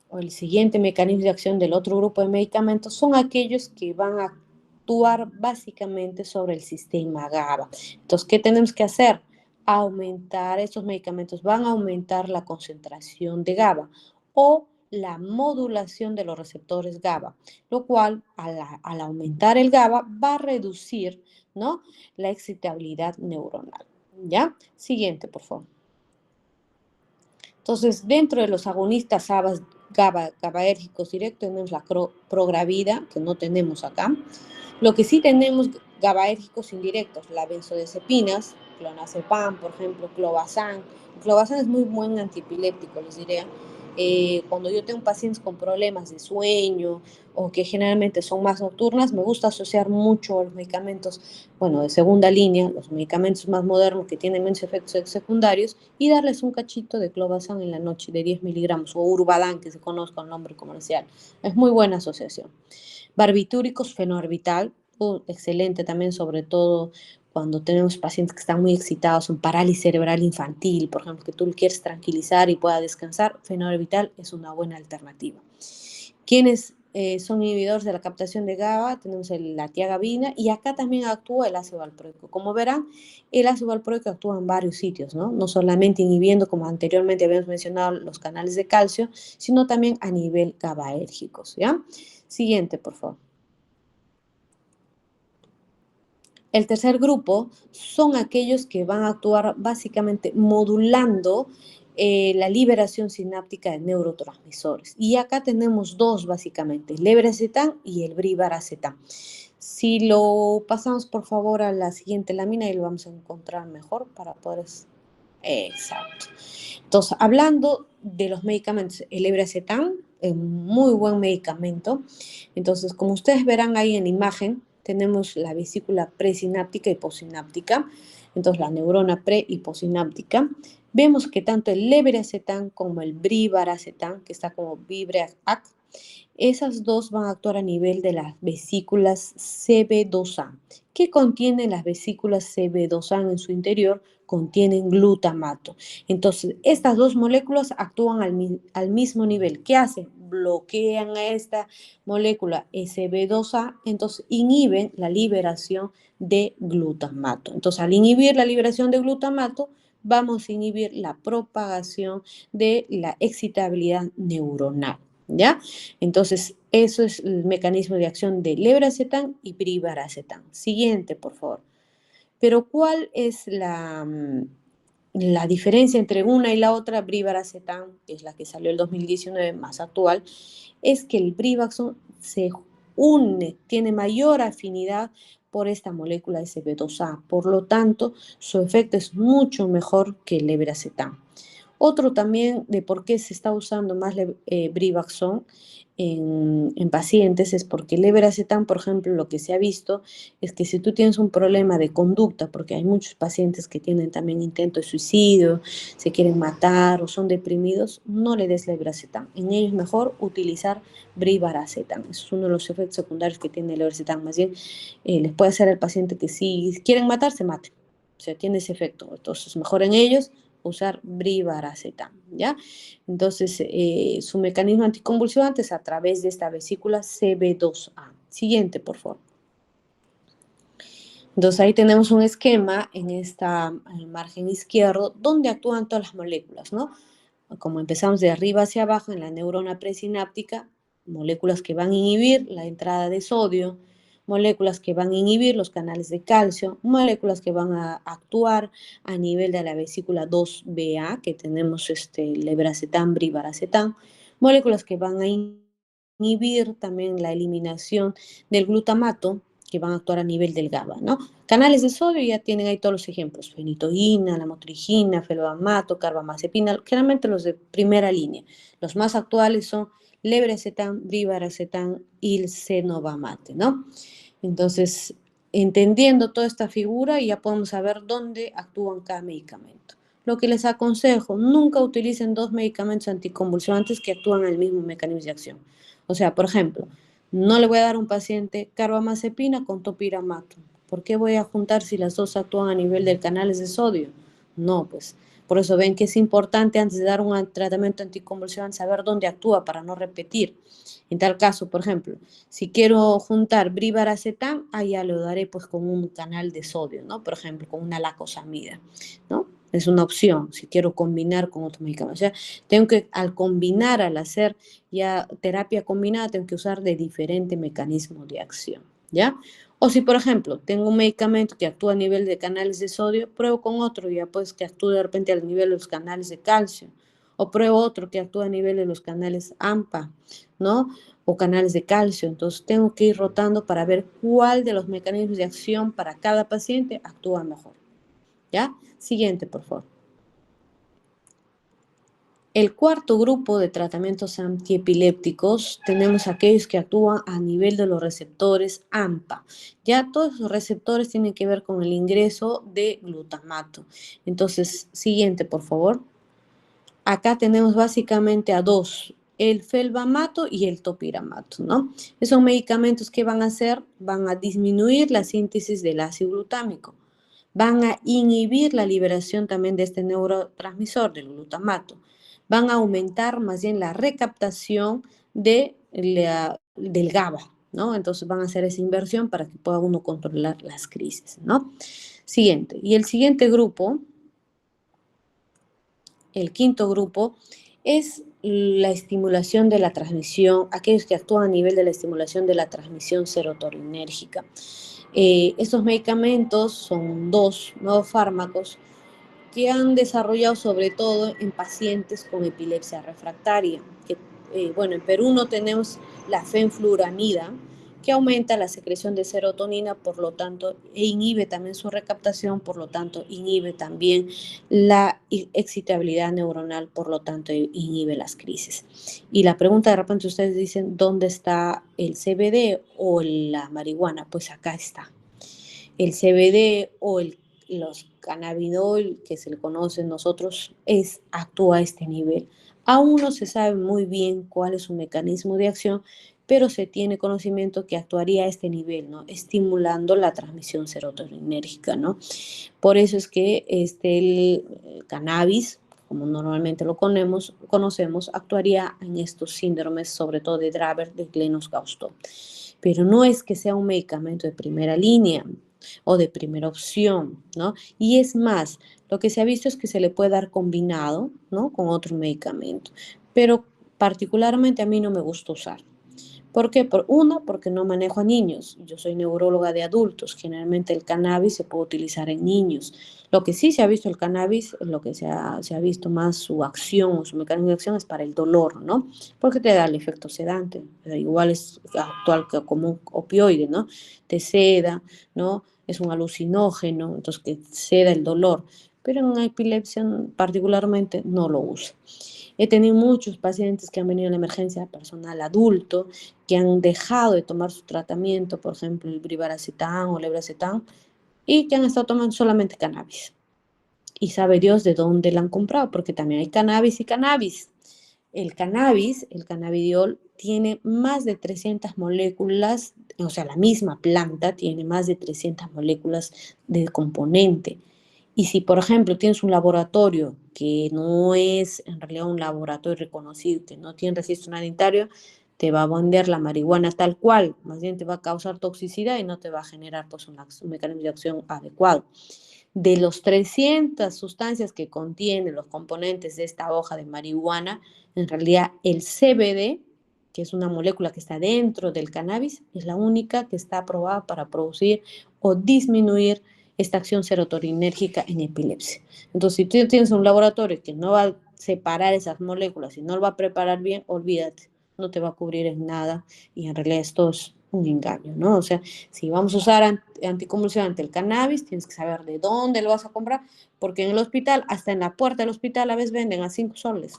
Speaker 1: o el siguiente mecanismo de acción del otro grupo de medicamentos son aquellos que van a actuar básicamente sobre el sistema GABA. Entonces, ¿qué tenemos que hacer? Aumentar, estos medicamentos van a aumentar la concentración de GABA o la modulación de los receptores GABA, lo cual al aumentar el GABA va a reducir, ¿no?, la excitabilidad neuronal. ¿Ya? Siguiente, por favor. Entonces, dentro de los agonistas GABAérgicos directos tenemos la progravida, que no tenemos acá. Lo que sí tenemos GABAérgicos indirectos, la benzodiazepinas, clonazepam, por ejemplo, clobazam. El clobazam es muy buen antiepiléptico, les diré. Cuando yo tengo pacientes con problemas de sueño o que generalmente son más nocturnas, me gusta asociar mucho los medicamentos, bueno, de segunda línea, los medicamentos más modernos que tienen menos efectos secundarios y darles un cachito de clobazam en la noche de 10 miligramos o Urbadán, que se conozca el nombre comercial. Es muy buena asociación. Barbitúricos, fenobarbital, excelente también, sobre todo cuando tenemos pacientes que están muy excitados, un parálisis cerebral infantil, por ejemplo, que tú le quieres tranquilizar y pueda descansar, fenobarbital es una buena alternativa. ¿Quiénes son inhibidores de la captación de GABA? Tenemos la tiagabina y acá también actúa el ácido valproico. Como verán, el ácido valproico actúa en varios sitios, ¿no? No solamente inhibiendo, como anteriormente habíamos mencionado, los canales de calcio, sino también a nivel GABAérgicos, ¿ya? Siguiente, por favor. El tercer grupo son aquellos que van a actuar básicamente modulando la liberación sináptica de neurotransmisores. Y acá tenemos dos básicamente, el levetiracetam y el brivaracetam. Si lo pasamos por favor a la siguiente lámina y lo vamos a encontrar mejor para poder... Exacto. Entonces, hablando de los medicamentos, el lebracetán es un muy buen medicamento. Entonces, como ustedes verán ahí en la imagen, tenemos la vesícula presináptica y postsináptica. Entonces, la neurona pre y postsináptica. Vemos que tanto el lebracetán como el brivaracetán, que está como Vibrac, esas dos van a actuar a nivel de las vesículas CB2A. ¿Qué contienen las vesículas CB2A en su interior? Contienen glutamato. Entonces, estas dos moléculas actúan al mismo nivel. ¿Qué hacen? Bloquean a esta molécula SB2A, entonces inhiben la liberación de glutamato. Entonces, al inhibir la liberación de glutamato, vamos a inhibir la propagación de la excitabilidad neuronal. ¿Ya? Entonces, eso es el mecanismo de acción de lebracetán y brivaracetán. Siguiente, por favor. Pero, ¿cuál es la diferencia entre una y la otra? Brivaracetán, que es la que salió el 2019, más actual, es que el Brivaxon se une, tiene mayor afinidad por esta molécula SB2A. Por lo tanto, su efecto es mucho mejor que el lebracetán. Otro también de por qué se está usando más Brivaxon en pacientes es porque el lebracetán, por ejemplo, lo que se ha visto es que si tú tienes un problema de conducta, porque hay muchos pacientes que tienen también intento de suicidio, se quieren matar o son deprimidos, no le des lebracetán. En ellos es mejor utilizar brivaracetán. Eso es uno de los efectos secundarios que tiene el lebracetán. Más bien, les puede hacer al paciente que si quieren matar, se mate. O sea, tiene ese efecto. Entonces, mejor en ellos usar brivaracetán, ¿ya? Entonces, su mecanismo anticonvulsivante es a través de esta vesícula CB2A. Siguiente, por favor. Entonces, ahí tenemos un esquema en esta margen izquierdo donde actúan todas las moléculas, ¿no? Como empezamos de arriba hacia abajo en la neurona presináptica, moléculas que van a inhibir la entrada de sodio, moléculas que van a inhibir los canales de calcio, moléculas que van a actuar a nivel de la vesícula 2BA, que tenemos lebracetán, brivaracetán, moléculas que van a inhibir también la eliminación del glutamato, que van a actuar a nivel del GABA, ¿no? Canales de sodio ya tienen ahí todos los ejemplos, fenitoína, lamotrigina, felbamato, carbamazepina, generalmente los de primera línea. Los más actuales son lebracetán, brivaracetán y el cenobamate, ¿no? Entonces, entendiendo toda esta figura, ya podemos saber dónde actúan cada medicamento. Lo que les aconsejo, nunca utilicen dos medicamentos anticonvulsivantes que actúan al mismo mecanismo de acción. O sea, por ejemplo, no le voy a dar a un paciente carbamazepina con topiramato. ¿Por qué voy a juntar si las dos actúan a nivel del canales de sodio? No, pues por eso ven que es importante antes de dar un tratamiento anticonvulsivante saber dónde actúa para no repetir. En tal caso, por ejemplo, si quiero juntar brivaracetán, ya lo daré pues con un canal de sodio, ¿no? Por ejemplo, con una lacosamida, ¿no? Es una opción si quiero combinar con otro medicamento. O sea, tengo que, al combinar, al hacer ya terapia combinada, tengo que usar de diferente mecanismo de acción, ¿ya? O si, por ejemplo, tengo un medicamento que actúa a nivel de canales de sodio, pruebo con otro, ya pues que actúe de repente al nivel de los canales de calcio. O pruebo otro que actúa a nivel de los canales AMPA, ¿no? O canales de calcio. Entonces, tengo que ir rotando para ver cuál de los mecanismos de acción para cada paciente actúa mejor, ¿ya? Siguiente, por favor. El cuarto grupo de tratamientos antiepilépticos tenemos aquellos que actúan a nivel de los receptores AMPA. Ya todos los receptores tienen que ver con el ingreso de glutamato. Entonces, siguiente, por favor. Acá tenemos básicamente a dos, el felbamato y el topiramato, ¿no? Esos medicamentos que van a hacer, van a disminuir la síntesis del ácido glutámico, van a inhibir la liberación también de este neurotransmisor, del glutamato, van a aumentar más bien la recaptación del GABA, ¿no? Entonces van a hacer esa inversión para que pueda uno controlar las crisis, ¿no? Siguiente, y el siguiente grupo, el quinto grupo, es la estimulación de la transmisión, aquellos que actúan a nivel de la estimulación de la transmisión serotoninérgica. Estos medicamentos son dos nuevos fármacos que han desarrollado sobre todo en pacientes con epilepsia refractaria. Bueno, en Perú no tenemos la fenfluramida, que aumenta la secreción de serotonina, por lo tanto, e inhibe también su recaptación, por lo tanto, inhibe también la excitabilidad neuronal, por lo tanto, inhibe las crisis. Y la pregunta de repente ustedes dicen, ¿dónde está el CBD o la marihuana? Pues acá está. El CBD o los cannabidol, que se le conocen nosotros, actúa a este nivel. Aún no se sabe muy bien cuál es su mecanismo de acción, pero se tiene conocimiento que actuaría a este nivel, ¿no? Estimulando la transmisión serotoninérgica, ¿no? Por eso es que el cannabis, como normalmente lo conocemos, actuaría en estos síndromes, sobre todo de Dravet, de Lennox-Gastaut. Pero no es que sea un medicamento de primera línea o de primera opción, ¿no? Y es más, lo que se ha visto es que se le puede dar combinado, ¿no? Con otro medicamento, pero particularmente a mí no me gusta usar. ¿Por qué? Porque no manejo a niños. Yo soy neuróloga de adultos. Generalmente el cannabis se puede utilizar en niños. Lo que sí se ha visto el cannabis, lo que se ha visto más su acción o su mecanismo de acción es para el dolor, ¿no? Porque te da el efecto sedante. Igual es actual como un opioide, ¿no? Te seda, ¿no? Es un alucinógeno, entonces que ceda el dolor. Pero en epilepsia particularmente no lo usa. He tenido muchos pacientes que han venido a la emergencia, personal adulto, que han dejado de tomar su tratamiento, por ejemplo, el brivaracetam o lebracetán, y que han estado tomando solamente cannabis. Y sabe Dios de dónde la han comprado, porque también hay cannabis y cannabis. El cannabis, el cannabidiol, tiene más de 300 moléculas, o sea, la misma planta tiene más de 300 moléculas de componente. Y si, por ejemplo, tienes un laboratorio que no es en realidad un laboratorio reconocido, que no tiene registro sanitario, te va a vender la marihuana tal cual, más bien te va a causar toxicidad y no te va a generar pues, un mecanismo de acción adecuado. De los 300 sustancias que contienen los componentes de esta hoja de marihuana, en realidad el CBD, que es una molécula que está dentro del cannabis, es la única que está aprobada para producir o disminuir esta acción serotoninérgica en epilepsia. Entonces, si tú tienes un laboratorio que no va a separar esas moléculas y no lo va a preparar bien, olvídate, no te va a cubrir en nada y en realidad esto es un engaño, ¿no? O sea, si vamos a usar anticonvulsivante el cannabis, tienes que saber de dónde lo vas a comprar, porque en el hospital, hasta en la puerta del hospital a veces venden a 5 soles.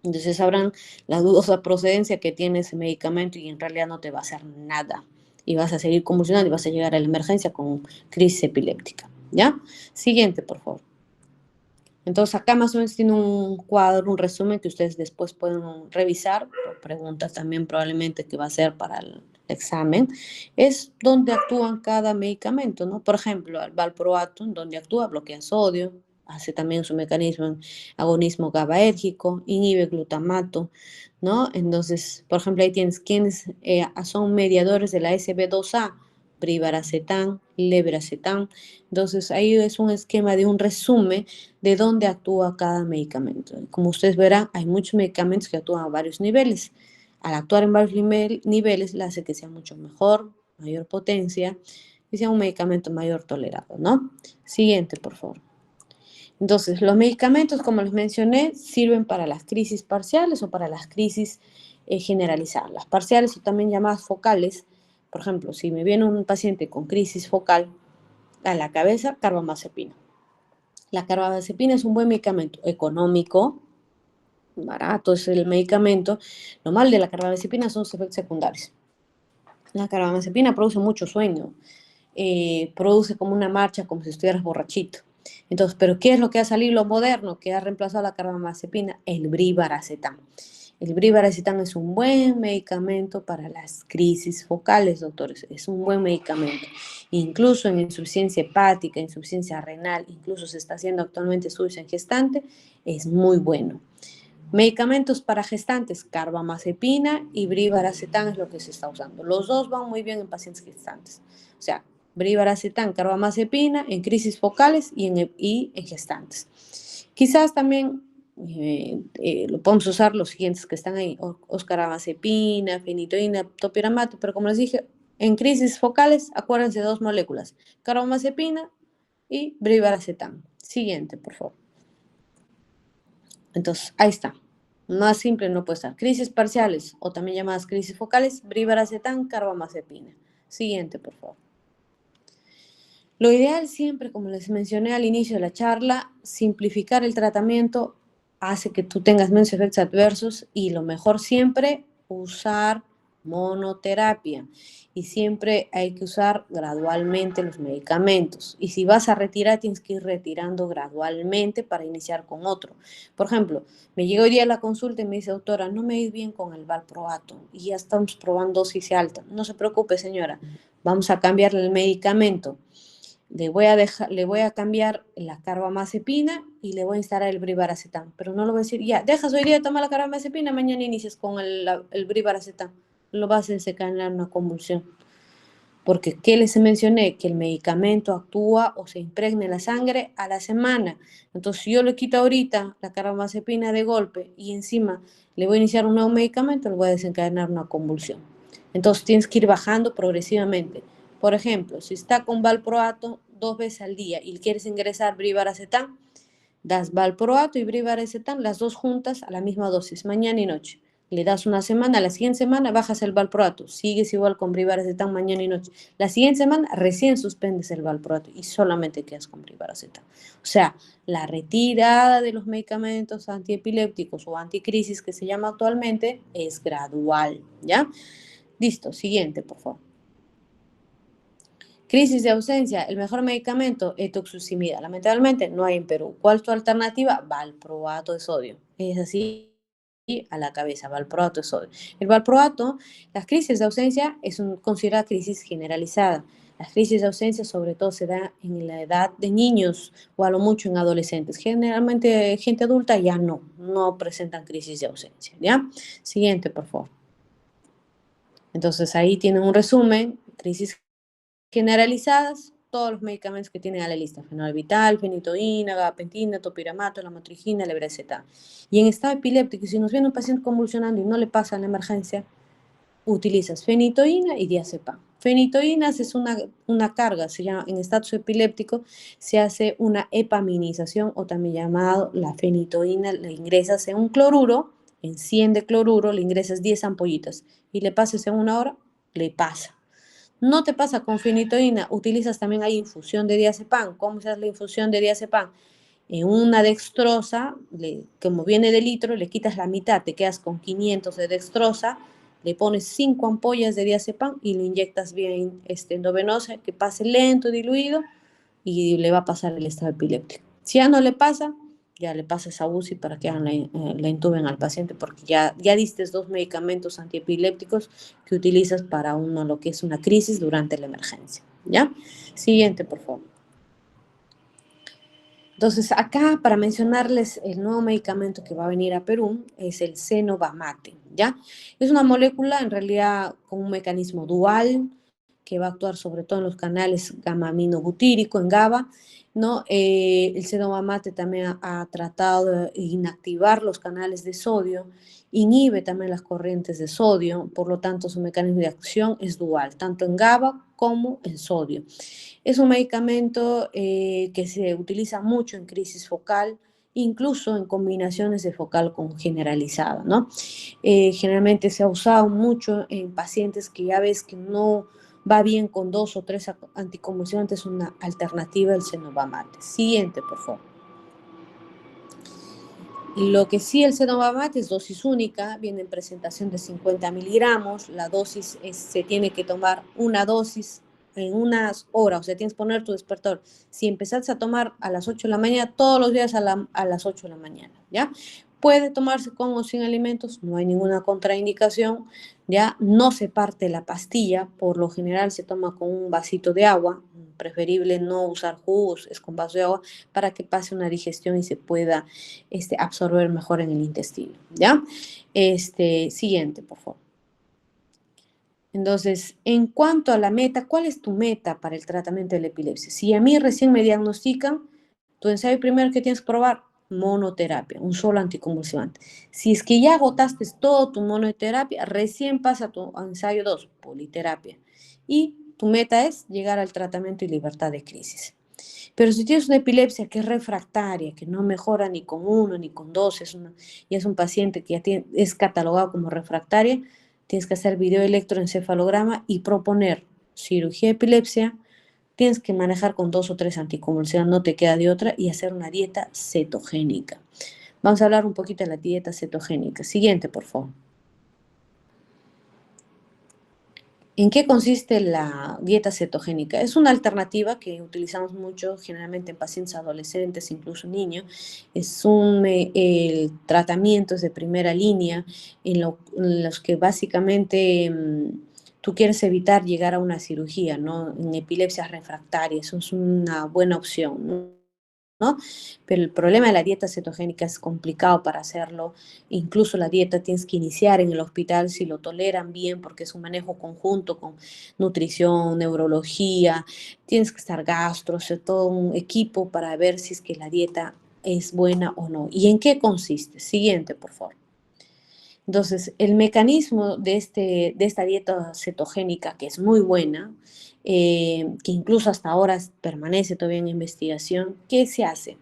Speaker 1: Entonces sabrán la dudosa procedencia que tiene ese medicamento y en realidad no te va a hacer nada. Y vas a seguir convulsionando y vas a llegar a la emergencia con crisis epiléptica. ¿Ya? Siguiente, por favor. Entonces acá más o menos tiene un cuadro, un resumen que ustedes después pueden revisar, por preguntas también probablemente que va a ser para el examen, es donde actúan cada medicamento, ¿no? Por ejemplo, el valproato, donde actúa, bloquea sodio, hace también su mecanismo agonismo GABAérgico, inhibe glutamato, ¿no? Entonces, por ejemplo, ahí tienes quienes son mediadores de la SB2A, brivaracetam, lebracetán. Entonces, ahí es un esquema de un resumen de dónde actúa cada medicamento. Como ustedes verán, hay muchos medicamentos que actúan a varios niveles. Al actuar en varios niveles, le hace que sea mucho mejor, mayor potencia y sea un medicamento mayor tolerado, ¿no? Siguiente, por favor. Entonces, los medicamentos, como les mencioné, sirven para las crisis parciales o para las crisis generalizadas. Las parciales son también llamadas focales. Por ejemplo, si me viene un paciente con crisis focal a la cabeza, carbamazepina. La carbamazepina es un buen medicamento económico, barato es el medicamento. Lo mal de la carbamazepina son sus efectos secundarios. La carbamazepina produce mucho sueño, produce como una marcha, como si estuvieras borrachito. Entonces, ¿pero qué es lo que ha salido lo moderno que ha reemplazado la carbamazepina? El brivaracetam. El brivaracetam es un buen medicamento para las crisis focales, doctores. Es un buen medicamento. Incluso en insuficiencia hepática, insuficiencia renal, incluso se está haciendo actualmente estudios en gestante, es muy bueno. Medicamentos para gestantes, carbamazepina y brivaracetam es lo que se está usando. Los dos van muy bien en pacientes gestantes. O sea, brivaracetam, carbamazepina en crisis focales y en gestantes. Quizás también lo podemos usar los siguientes que están ahí, oscaramazepina, fenitoína, topiramato, pero como les dije, en crisis focales, acuérdense de dos moléculas, carbamazepina y brivaracetam. Siguiente, por favor. Entonces, ahí está. Más simple no puede estar. Crisis parciales o también llamadas crisis focales, brivaracetam, carbamazepina. Siguiente, por favor. Lo ideal siempre, como les mencioné al inicio de la charla, simplificar el tratamiento hace que tú tengas menos efectos adversos y lo mejor siempre, usar monoterapia. Y siempre hay que usar gradualmente los medicamentos. Y si vas a retirar, tienes que ir retirando gradualmente para iniciar con otro. Por ejemplo, me llegó hoy día a la consulta y me dice, doctora, no me ir bien con el valproato y ya estamos probando dosis alta. No se preocupe, señora, vamos a cambiarle el medicamento. Le voy a cambiar la carbamazepina y le voy a instalar el brivaracetam. Pero no lo voy a decir, ya, dejas hoy día de tomar la carbamazepina, mañana inicias con el brivaracetam. Lo vas a desencadenar una convulsión. Porque, ¿qué les mencioné? Que el medicamento actúa o se impregna en la sangre a la semana. Entonces, si yo le quito ahorita la carbamazepina de golpe y encima le voy a iniciar un nuevo medicamento, le voy a desencadenar una convulsión. Entonces, tienes que ir bajando progresivamente. Por ejemplo, si está con valproato 2 veces al día y quieres ingresar brivaracetam, das valproato y brivaracetam, las dos juntas a la misma dosis, mañana y noche. Le das una semana, la siguiente semana bajas el valproato, sigues igual con brivaracetam mañana y noche. La siguiente semana recién suspendes el valproato y solamente quedas con brivaracetam. O sea, la retirada de los medicamentos antiepilépticos o anticrisis que se llama actualmente es gradual, ¿ya? Listo, siguiente, por favor. Crisis de ausencia, el mejor medicamento, etoxucimida. Lamentablemente no hay en Perú. ¿Cuál es tu alternativa? Valproato de sodio. Es así a la cabeza, valproato de sodio. El valproato, las crisis de ausencia es considerada crisis generalizada. Las crisis de ausencia sobre todo se dan en la edad de niños o a lo mucho en adolescentes. Generalmente gente adulta ya no presentan crisis de ausencia, ¿ya? Siguiente, por favor. Entonces ahí tienen un resumen, crisis generalizadas, todos los medicamentos que tienen a la lista, fenolvital, fenitoína, gabapentina, topiramato, lamotrigina, lebraceta. Y en estado epiléptico, si nos viene un paciente convulsionando y no le pasa la emergencia, utilizas fenitoína y diazepam. Fenitoína es una carga, se llama, en estatus epiléptico se hace una epaminización o también llamado la fenitoína, la ingresas en un cloruro, en 100 de cloruro, le ingresas 10 ampollitas y le pasas en 1 hora, le pasa. No te pasa con fenitoína, utilizas también ahí infusión de diazepam. ¿Cómo se hace la infusión de diazepam? En una dextrosa, como viene de litro, le quitas la mitad, te quedas con 500 de dextrosa, le pones 5 ampollas de diazepam y lo inyectas bien endovenosa, que pase lento, diluido, y le va a pasar el estado epiléptico. Si ya no le pasa, ya le pasas a UCI para que la intuben al paciente, porque ya diste 2 medicamentos antiepilépticos que utilizas para lo que es una crisis durante la emergencia, ¿ya? Siguiente, por favor. Entonces, acá para mencionarles el nuevo medicamento que va a venir a Perú es el cenobamate, ¿ya? Es una molécula en realidad con un mecanismo dual que va a actuar sobre todo en los canales gamma-aminobutírico, en GABA, ¿no? El cenobamate también ha tratado de inactivar los canales de sodio, inhibe también las corrientes de sodio, por lo tanto su mecanismo de acción es dual, tanto en GABA como en sodio. Es un medicamento que se utiliza mucho en crisis focal, incluso en combinaciones de focal con generalizada, ¿no? Generalmente se ha usado mucho en pacientes que ya ves que no va bien con 2 o 3 anticonvulsivantes, es una alternativa al cenobamate. Siguiente, por favor. Lo que sí el cenobamate es dosis única, viene en presentación de 50 miligramos, la dosis se tiene que tomar una dosis en unas horas, o sea, tienes que poner tu despertador. Si empezaste a tomar a las 8 de la mañana, todos los días a las 8 de la mañana, ¿ya? Puede tomarse con o sin alimentos, no hay ninguna contraindicación, ¿ya? No se parte la pastilla, por lo general se toma con un vasito de agua, preferible no usar jugos, es con vaso de agua, para que pase una digestión y se pueda absorber mejor en el intestino, ¿ya? Siguiente, por favor. Entonces, en cuanto a la meta, ¿cuál es tu meta para el tratamiento de la epilepsia? Si a mí recién me diagnostican, tu ensayo primero que tienes que probar, monoterapia, un solo anticonvulsivante. Si es que ya agotaste todo tu monoterapia, recién pasa tu ensayo 2, politerapia. Y tu meta es llegar al tratamiento y libertad de crisis. Pero si tienes una epilepsia que es refractaria, que no mejora ni con uno ni con dos, y es un paciente que es catalogado como refractaria, tienes que hacer videoelectroencefalograma y proponer cirugía de epilepsia. Tienes que manejar con 2 o 3 anticonvulsivantes, no te queda de otra, y hacer una dieta cetogénica. Vamos a hablar un poquito de la dieta cetogénica. Siguiente, por favor. ¿En qué consiste la dieta cetogénica? Es una alternativa que utilizamos mucho, generalmente en pacientes adolescentes, incluso niños. El tratamiento es de primera línea, en los que básicamente tú quieres evitar llegar a una cirugía, ¿no? En epilepsias refractarias, eso es una buena opción, ¿no? Pero el problema de la dieta cetogénica es complicado para hacerlo. Incluso la dieta tienes que iniciar en el hospital si lo toleran bien, porque es un manejo conjunto con nutrición, neurología, tienes que estar gastro, hacer todo un equipo para ver si es que la dieta es buena o no. ¿Y en qué consiste? Siguiente, por favor. Entonces, el mecanismo de esta dieta cetogénica, que es muy buena, que incluso hasta ahora permanece todavía en investigación, ¿qué se hace?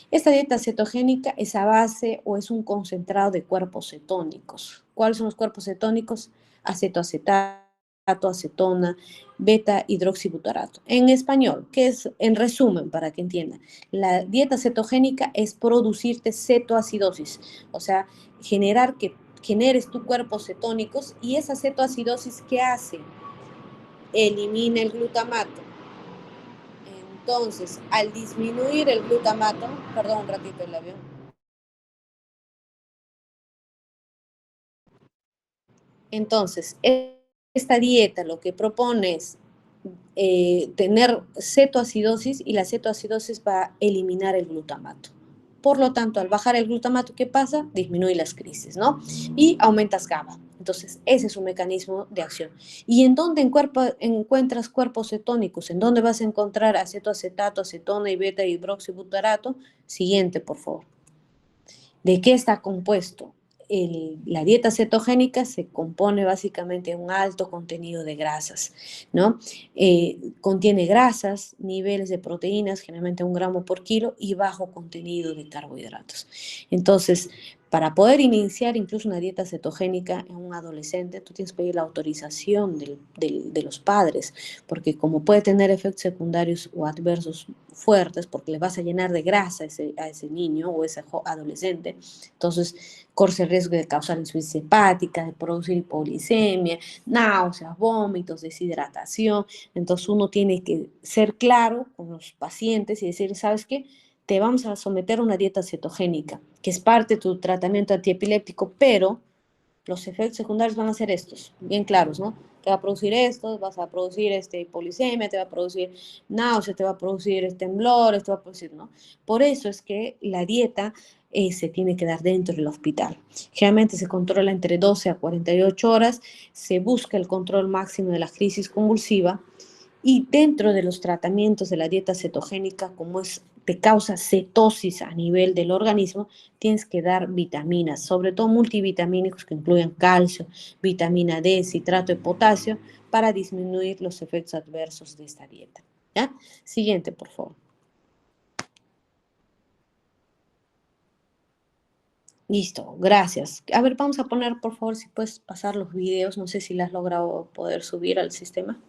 Speaker 1: Esta dieta cetogénica es a base o es un concentrado de cuerpos cetónicos. ¿Cuáles son los cuerpos cetónicos? Acetoacetato, acetona, beta hidroxibutarato. En español, que es en resumen para que entiendan, la dieta cetogénica es producirte cetoacidosis, o sea, generar que generes tu cuerpos cetónicos, y esa cetoacidosis, ¿qué hace? Elimina el glutamato. Entonces, al disminuir el glutamato, perdón un ratito el avión. Entonces, esta dieta lo que propone es tener cetoacidosis, y la cetoacidosis va a eliminar el glutamato. Por lo tanto, al bajar el glutamato, ¿qué pasa? Disminuye las crisis, ¿no? Y aumentas GABA. Entonces, ese es un mecanismo de acción. ¿Y en dónde encuentras cuerpos cetónicos? ¿En dónde vas a encontrar acetoacetato, acetona y beta hidroxibutarato? Siguiente, por favor. ¿De qué está compuesto? La dieta cetogénica se compone básicamente de un alto contenido de grasas, ¿no? Contiene grasas, niveles de proteínas, generalmente 1 gramo por kilo, y bajo contenido de carbohidratos. Entonces, para poder iniciar incluso una dieta cetogénica en un adolescente, tú tienes que pedir la autorización de los padres, porque como puede tener efectos secundarios o adversos fuertes, porque le vas a llenar de grasa a ese niño o ese adolescente, entonces corre el riesgo de causar insuficiencia hepática, de producir hipoglicemia, náuseas, vómitos, deshidratación. Entonces uno tiene que ser claro con los pacientes y decir, ¿sabes qué? Te vamos a someter a una dieta cetogénica, que es parte de tu tratamiento antiepiléptico, pero los efectos secundarios van a ser estos, bien claros, ¿no? Te va a producir esto, vas a producir hipoglicemia, te va a producir náuseas, te va a producir temblores, te va a producir, ¿no? Por eso es que la dieta se tiene que dar dentro del hospital. Generalmente se controla entre 12 a 48 horas, se busca el control máximo de la crisis convulsiva, y dentro de los tratamientos de la dieta cetogénica, como te causa cetosis a nivel del organismo, tienes que dar vitaminas, sobre todo multivitamínicos que incluyen calcio, vitamina D, citrato de potasio, para disminuir los efectos adversos de esta dieta. ¿Ya? Siguiente, por favor. Listo, gracias. A ver, vamos a poner, por favor, si puedes pasar los videos. No sé si las has logrado poder subir al sistema.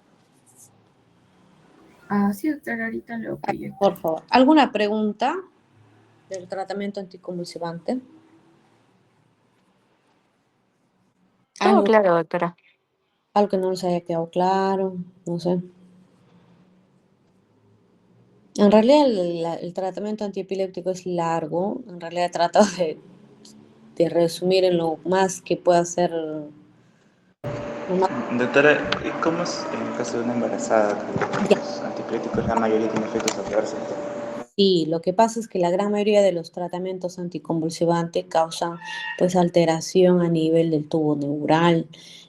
Speaker 2: Sí, doctora, ahorita lo proyecto.
Speaker 1: Por favor. ¿Alguna pregunta del tratamiento anticonvulsivante?
Speaker 3: Todo claro, doctora.
Speaker 1: Algo que no les haya quedado claro, no sé. En realidad el tratamiento antiepiléptico es largo. En realidad he tratado de resumir en lo más que pueda ser.
Speaker 4: Doctora, ¿y cómo es en el caso de una embarazada que los antipiréticos la mayoría tienen efectos adversos?
Speaker 1: Sí, lo que pasa es que la gran mayoría de los tratamientos anticonvulsivantes causan pues alteración a nivel del tubo neural.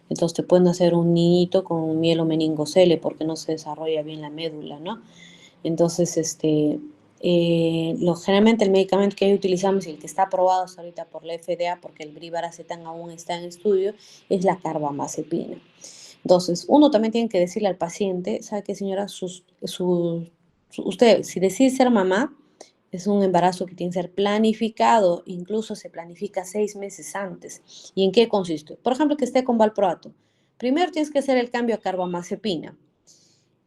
Speaker 1: Entonces te pueden hacer un niñito con mielomeningocele porque no se desarrolla bien la médula, ¿no? Entonces, generalmente el medicamento que hoy utilizamos y el que está aprobado hasta ahorita por la FDA, porque el brivaracetam aún está en estudio, es la carbamazepina. Entonces, uno también tiene que decirle al paciente, ¿sabe qué, señora? Su usted, si decide ser mamá, es un embarazo que tiene que ser planificado, incluso se planifica 6 meses antes. ¿Y en qué consiste? Por ejemplo, que esté con valproato. Primero tienes que hacer el cambio a carbamazepina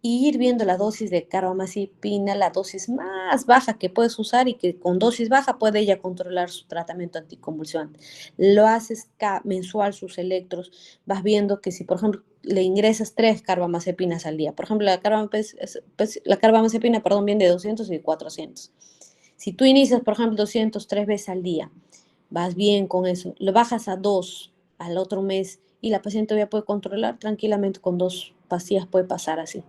Speaker 1: y ir viendo la dosis de carbamazepina, la dosis más baja que puedes usar y que con dosis baja puede ella controlar su tratamiento anticonvulsivante. Lo haces mensual sus electros, vas viendo que si, por ejemplo, le ingresas 3 carbamazepinas al día, por ejemplo, la carbamazepina, perdón, viene de 200 y 400. Si tú inicias, por ejemplo, 200 3 veces al día, vas bien con eso, lo bajas a 2 al otro mes y la paciente ya puede controlar tranquilamente con 2 pastillas, puede pasar así.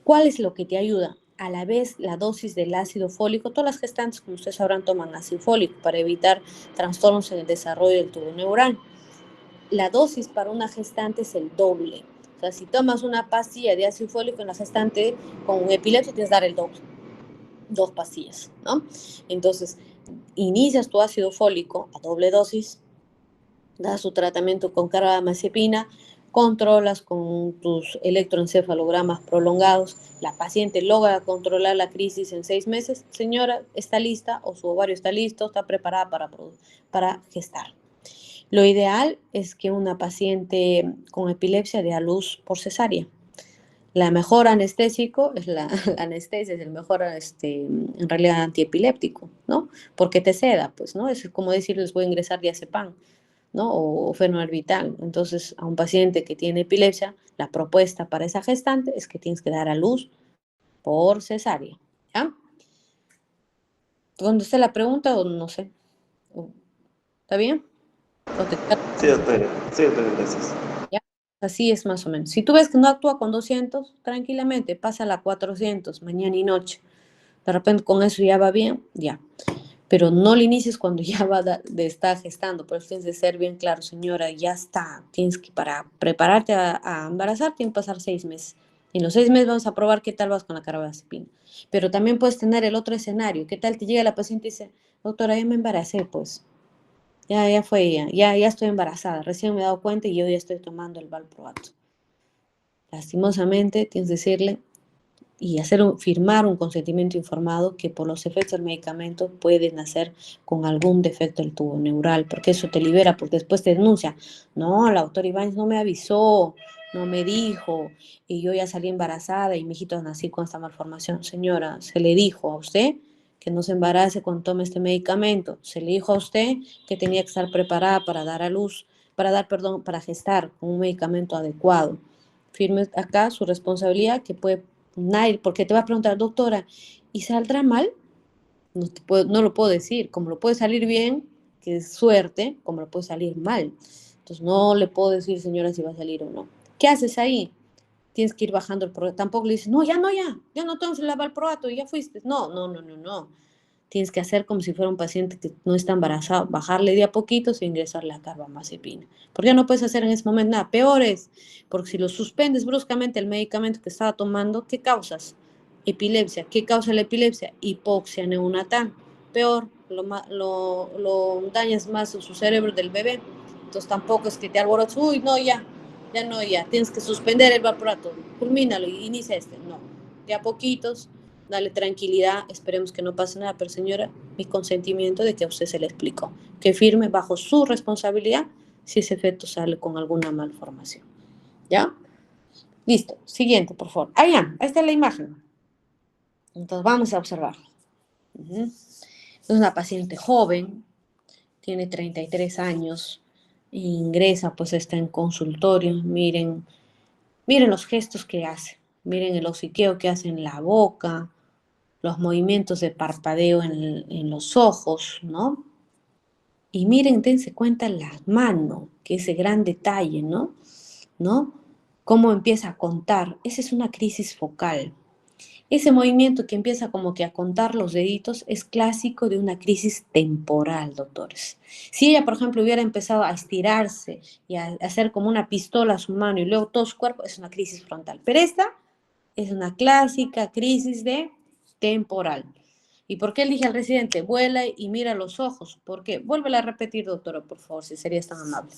Speaker 1: ¿Cuál es lo que te ayuda? A la vez, la dosis del ácido fólico. Todas las gestantes, como ustedes sabrán, toman ácido fólico para evitar trastornos en el desarrollo del tubo neural. La dosis para una gestante es el doble. O sea, si tomas una pastilla de ácido fólico en la gestante con epilepsia, tienes que dar el doble. 2 pastillas, ¿no? Entonces, inicias tu ácido fólico a doble dosis, das su tratamiento con carbamazepina, controlas con tus electroencefalogramas prolongados, la paciente logra controlar la crisis en 6 meses, señora, está lista o su ovario está listo, está preparada para gestar. Lo ideal es que una paciente con epilepsia dé a luz por cesárea. La mejor anestésico es la anestesia, es el mejor, en realidad, antiepiléptico, ¿no? Porque te seda, pues, ¿no? Es como decir, les voy a ingresar diazepam, ¿no? O fenobarbital. Entonces, a un paciente que tiene epilepsia, la propuesta para esa gestante es que tienes que dar a luz por cesárea, ¿ya? ¿Dónde está la pregunta o no sé? ¿Está bien?
Speaker 4: Sí, doctora. Sí, doctora, gracias.
Speaker 1: ¿Ya? Así es más o menos. Si tú ves que no actúa con 200, tranquilamente, pásala a 400, mañana y noche. De repente con eso ya va bien, ya. Pero no le inicies cuando ya va de estar gestando. Por eso tienes de ser bien claro, señora, ya está. Tienes que, para prepararte a embarazar, tienen que pasar 6 meses. En los 6 meses vamos a probar qué tal vas con la carbamazepina. Pero también puedes tener el otro escenario. ¿Qué tal te llega la paciente y dice, doctora, ya me embaracé, pues? Ya fue ella, ya estoy embarazada. Recién me he dado cuenta y yo ya estoy tomando el valproato. Lastimosamente, tienes que decirle y firmar un consentimiento informado que por los efectos del medicamento puede nacer con algún defecto del tubo neural, porque eso te libera, porque después te denuncia. No, la doctora Ibáñez no me avisó, no me dijo, y yo ya salí embarazada y mi hijito nací con esta malformación. Señora, se le dijo a usted que no se embarace cuando tome este medicamento. Se le dijo a usted que tenía que estar preparada para dar a luz, para gestar con un medicamento adecuado. Firme acá su responsabilidad que puede nadie, porque te va a preguntar, doctora, ¿y saldrá mal? No lo puedo decir, como lo puede salir bien, que es suerte, como lo puede salir mal. Entonces no le puedo decir, señora, si va a salir o no. ¿Qué haces ahí? Tienes que ir bajando el programa. Tampoco le dices, no, ya no tomes el valproato, ya fuiste. No. Tienes que hacer como si fuera un paciente que no está embarazado, bajarle de a poquitos e ingresarle a carbamazepina. ¿Por qué no puedes hacer en ese momento nada? Peor es, porque si lo suspendes bruscamente el medicamento que estaba tomando, ¿qué causas? Epilepsia. ¿Qué causa la epilepsia? Hipoxia neonatal. Peor, lo dañas más en su cerebro del bebé. Entonces tampoco es que te alborotes, uy, no, ya, tienes que suspender el valproato, culmínalo y inicia no, de a poquitos, dale tranquilidad, esperemos que no pase nada, pero señora, mi consentimiento de que a usted se le explicó, que firme bajo su responsabilidad si ese feto sale con alguna malformación, ¿ya? Listo, siguiente, por favor. Ahí está la imagen. Entonces vamos a observar. Es una paciente joven, tiene 33 años, ingresa, pues está en consultorio, miren los gestos que hace, miren el hociqueo que hace en la boca, los movimientos de parpadeo en los ojos, ¿no? Y miren, dense cuenta la mano, que ese gran detalle, ¿no? ¿No? Cómo empieza a contar. Esa es una crisis focal. Ese movimiento que empieza como que a contar los deditos es clásico de una crisis temporal, doctores. Si ella, por ejemplo, hubiera empezado a estirarse y a hacer como una pistola a su mano y luego todo su cuerpo, es una crisis frontal. Pero esta es una clásica crisis de temporal. ¿Y por qué elige al residente? Vuela y mira los ojos. ¿Por qué? Vuélvela a repetir, doctora, por favor, si serías tan amable.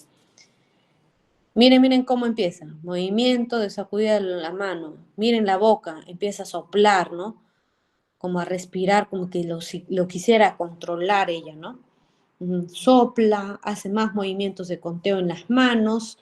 Speaker 1: Miren cómo empieza. Movimiento de sacudida la mano. Miren la boca, empieza a soplar, ¿no? como a respirar, como que lo quisiera controlar ella, ¿no? Sopla, hace más movimientos de conteo en las manos,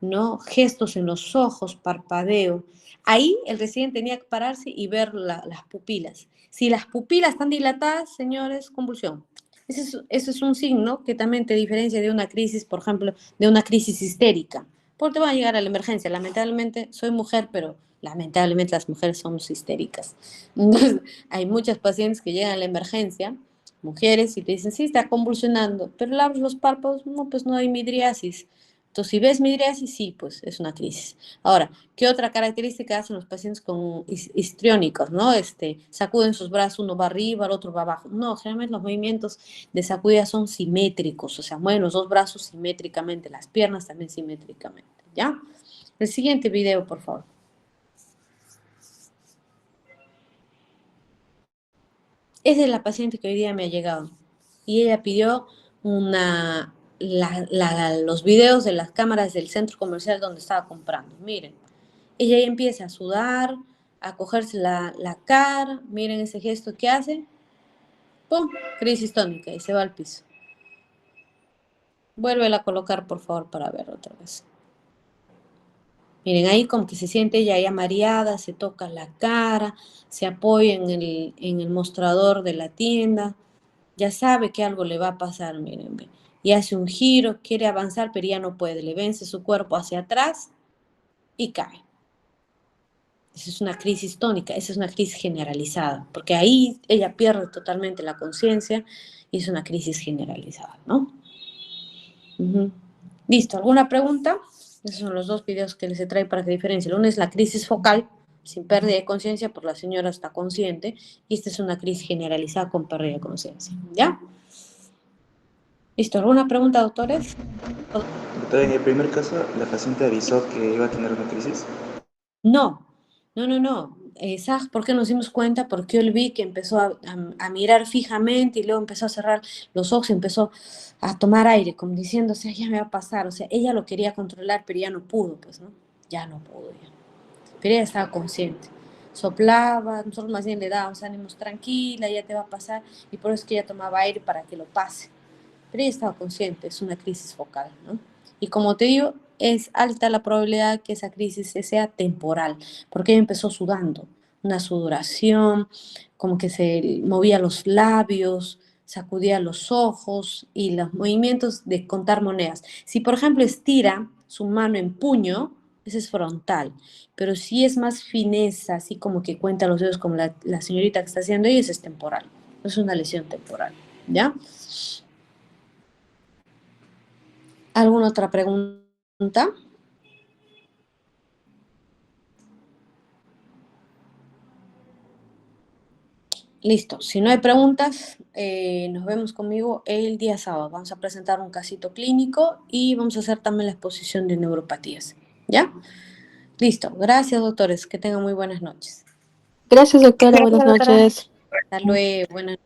Speaker 1: ¿no? Gestos en los ojos, parpadeo. Ahí el residente tenía que pararse y ver las pupilas. Si las pupilas están dilatadas, señores, convulsión. Ese es un signo que también te diferencia de una crisis, por ejemplo, de una crisis histérica. Porque te va a llegar a la emergencia. Lamentablemente, soy mujer, pero lamentablemente las mujeres somos histéricas. Entonces, hay muchas pacientes que llegan a la emergencia, mujeres, y te dicen, sí, está convulsionando, pero le abres los párpados, no, pues no hay midriasis. Entonces, si ves midriasis, sí, pues es una crisis. Ahora, ¿qué otra característica hacen los pacientes con histriónicos, no? Sacuden sus brazos, uno va arriba, el otro va abajo. No, generalmente los movimientos de sacudida son simétricos, o sea, mueven los dos brazos simétricamente, las piernas también simétricamente, ¿ya? El siguiente video, por favor. Esa es la paciente que hoy día me ha llegado. Y ella pidió los videos de las cámaras del centro comercial donde estaba comprando. Miren, ella ya empieza a sudar, a cogerse la cara. Miren ese gesto que hace. ¡Pum! Crisis tónica y se va al piso. Vuélvela a colocar, por favor, para ver otra vez. Miren, ahí como que se siente ella ya mareada, se toca la cara, se apoya en el mostrador de la tienda, ya sabe que algo le va a pasar, miren, y hace un giro, quiere avanzar, pero ya no puede, le vence su cuerpo hacia atrás y cae. Esa es una crisis tónica, esa es una crisis generalizada, porque ahí ella pierde totalmente la conciencia y es una crisis generalizada, ¿no? Listo, ¿alguna pregunta? Esos son los dos videos que les trae para que diferencien. Uno es la crisis focal, sin pérdida de conciencia, porque la señora está consciente, y esta es una crisis generalizada con pérdida de conciencia. ¿Ya? ¿Listo? ¿Alguna pregunta, doctores?
Speaker 4: Doctora, en el primer caso, ¿la paciente avisó que iba a tener una crisis?
Speaker 1: No. ¿Sabes por qué nos dimos cuenta? Porque yo vi que empezó a mirar fijamente y luego empezó a cerrar los ojos y empezó a tomar aire, como diciendo, o sea, ya me va a pasar. O sea, ella lo quería controlar, pero ya no pudo, pues, ¿no? Ya no pudo, ya. Pero ella estaba consciente. Soplaba, nosotros más bien le dábamos ánimos, tranquila, ya te va a pasar, y por eso es que ella tomaba aire para que lo pase. Pero ella estaba consciente, es una crisis focal, ¿no? Y como te digo, es alta la probabilidad que esa crisis sea temporal, porque ella empezó sudando, una sudoración, como que se movía los labios, sacudía los ojos y los movimientos de contar monedas. Si, por ejemplo, estira su mano en puño, ese es frontal, pero si es más fineza, así como que cuenta los dedos como la señorita que está haciendo ella, es temporal, es una lesión temporal, ¿ya? ¿Alguna otra pregunta? Listo, si no hay preguntas, nos vemos conmigo el día sábado. Vamos a presentar un casito clínico y vamos a hacer también la exposición de neuropatías, ¿ya? Listo, gracias doctores, que tengan muy buenas noches.
Speaker 3: Gracias, doctora. Buenas noches.
Speaker 1: Hasta luego, buenas noches.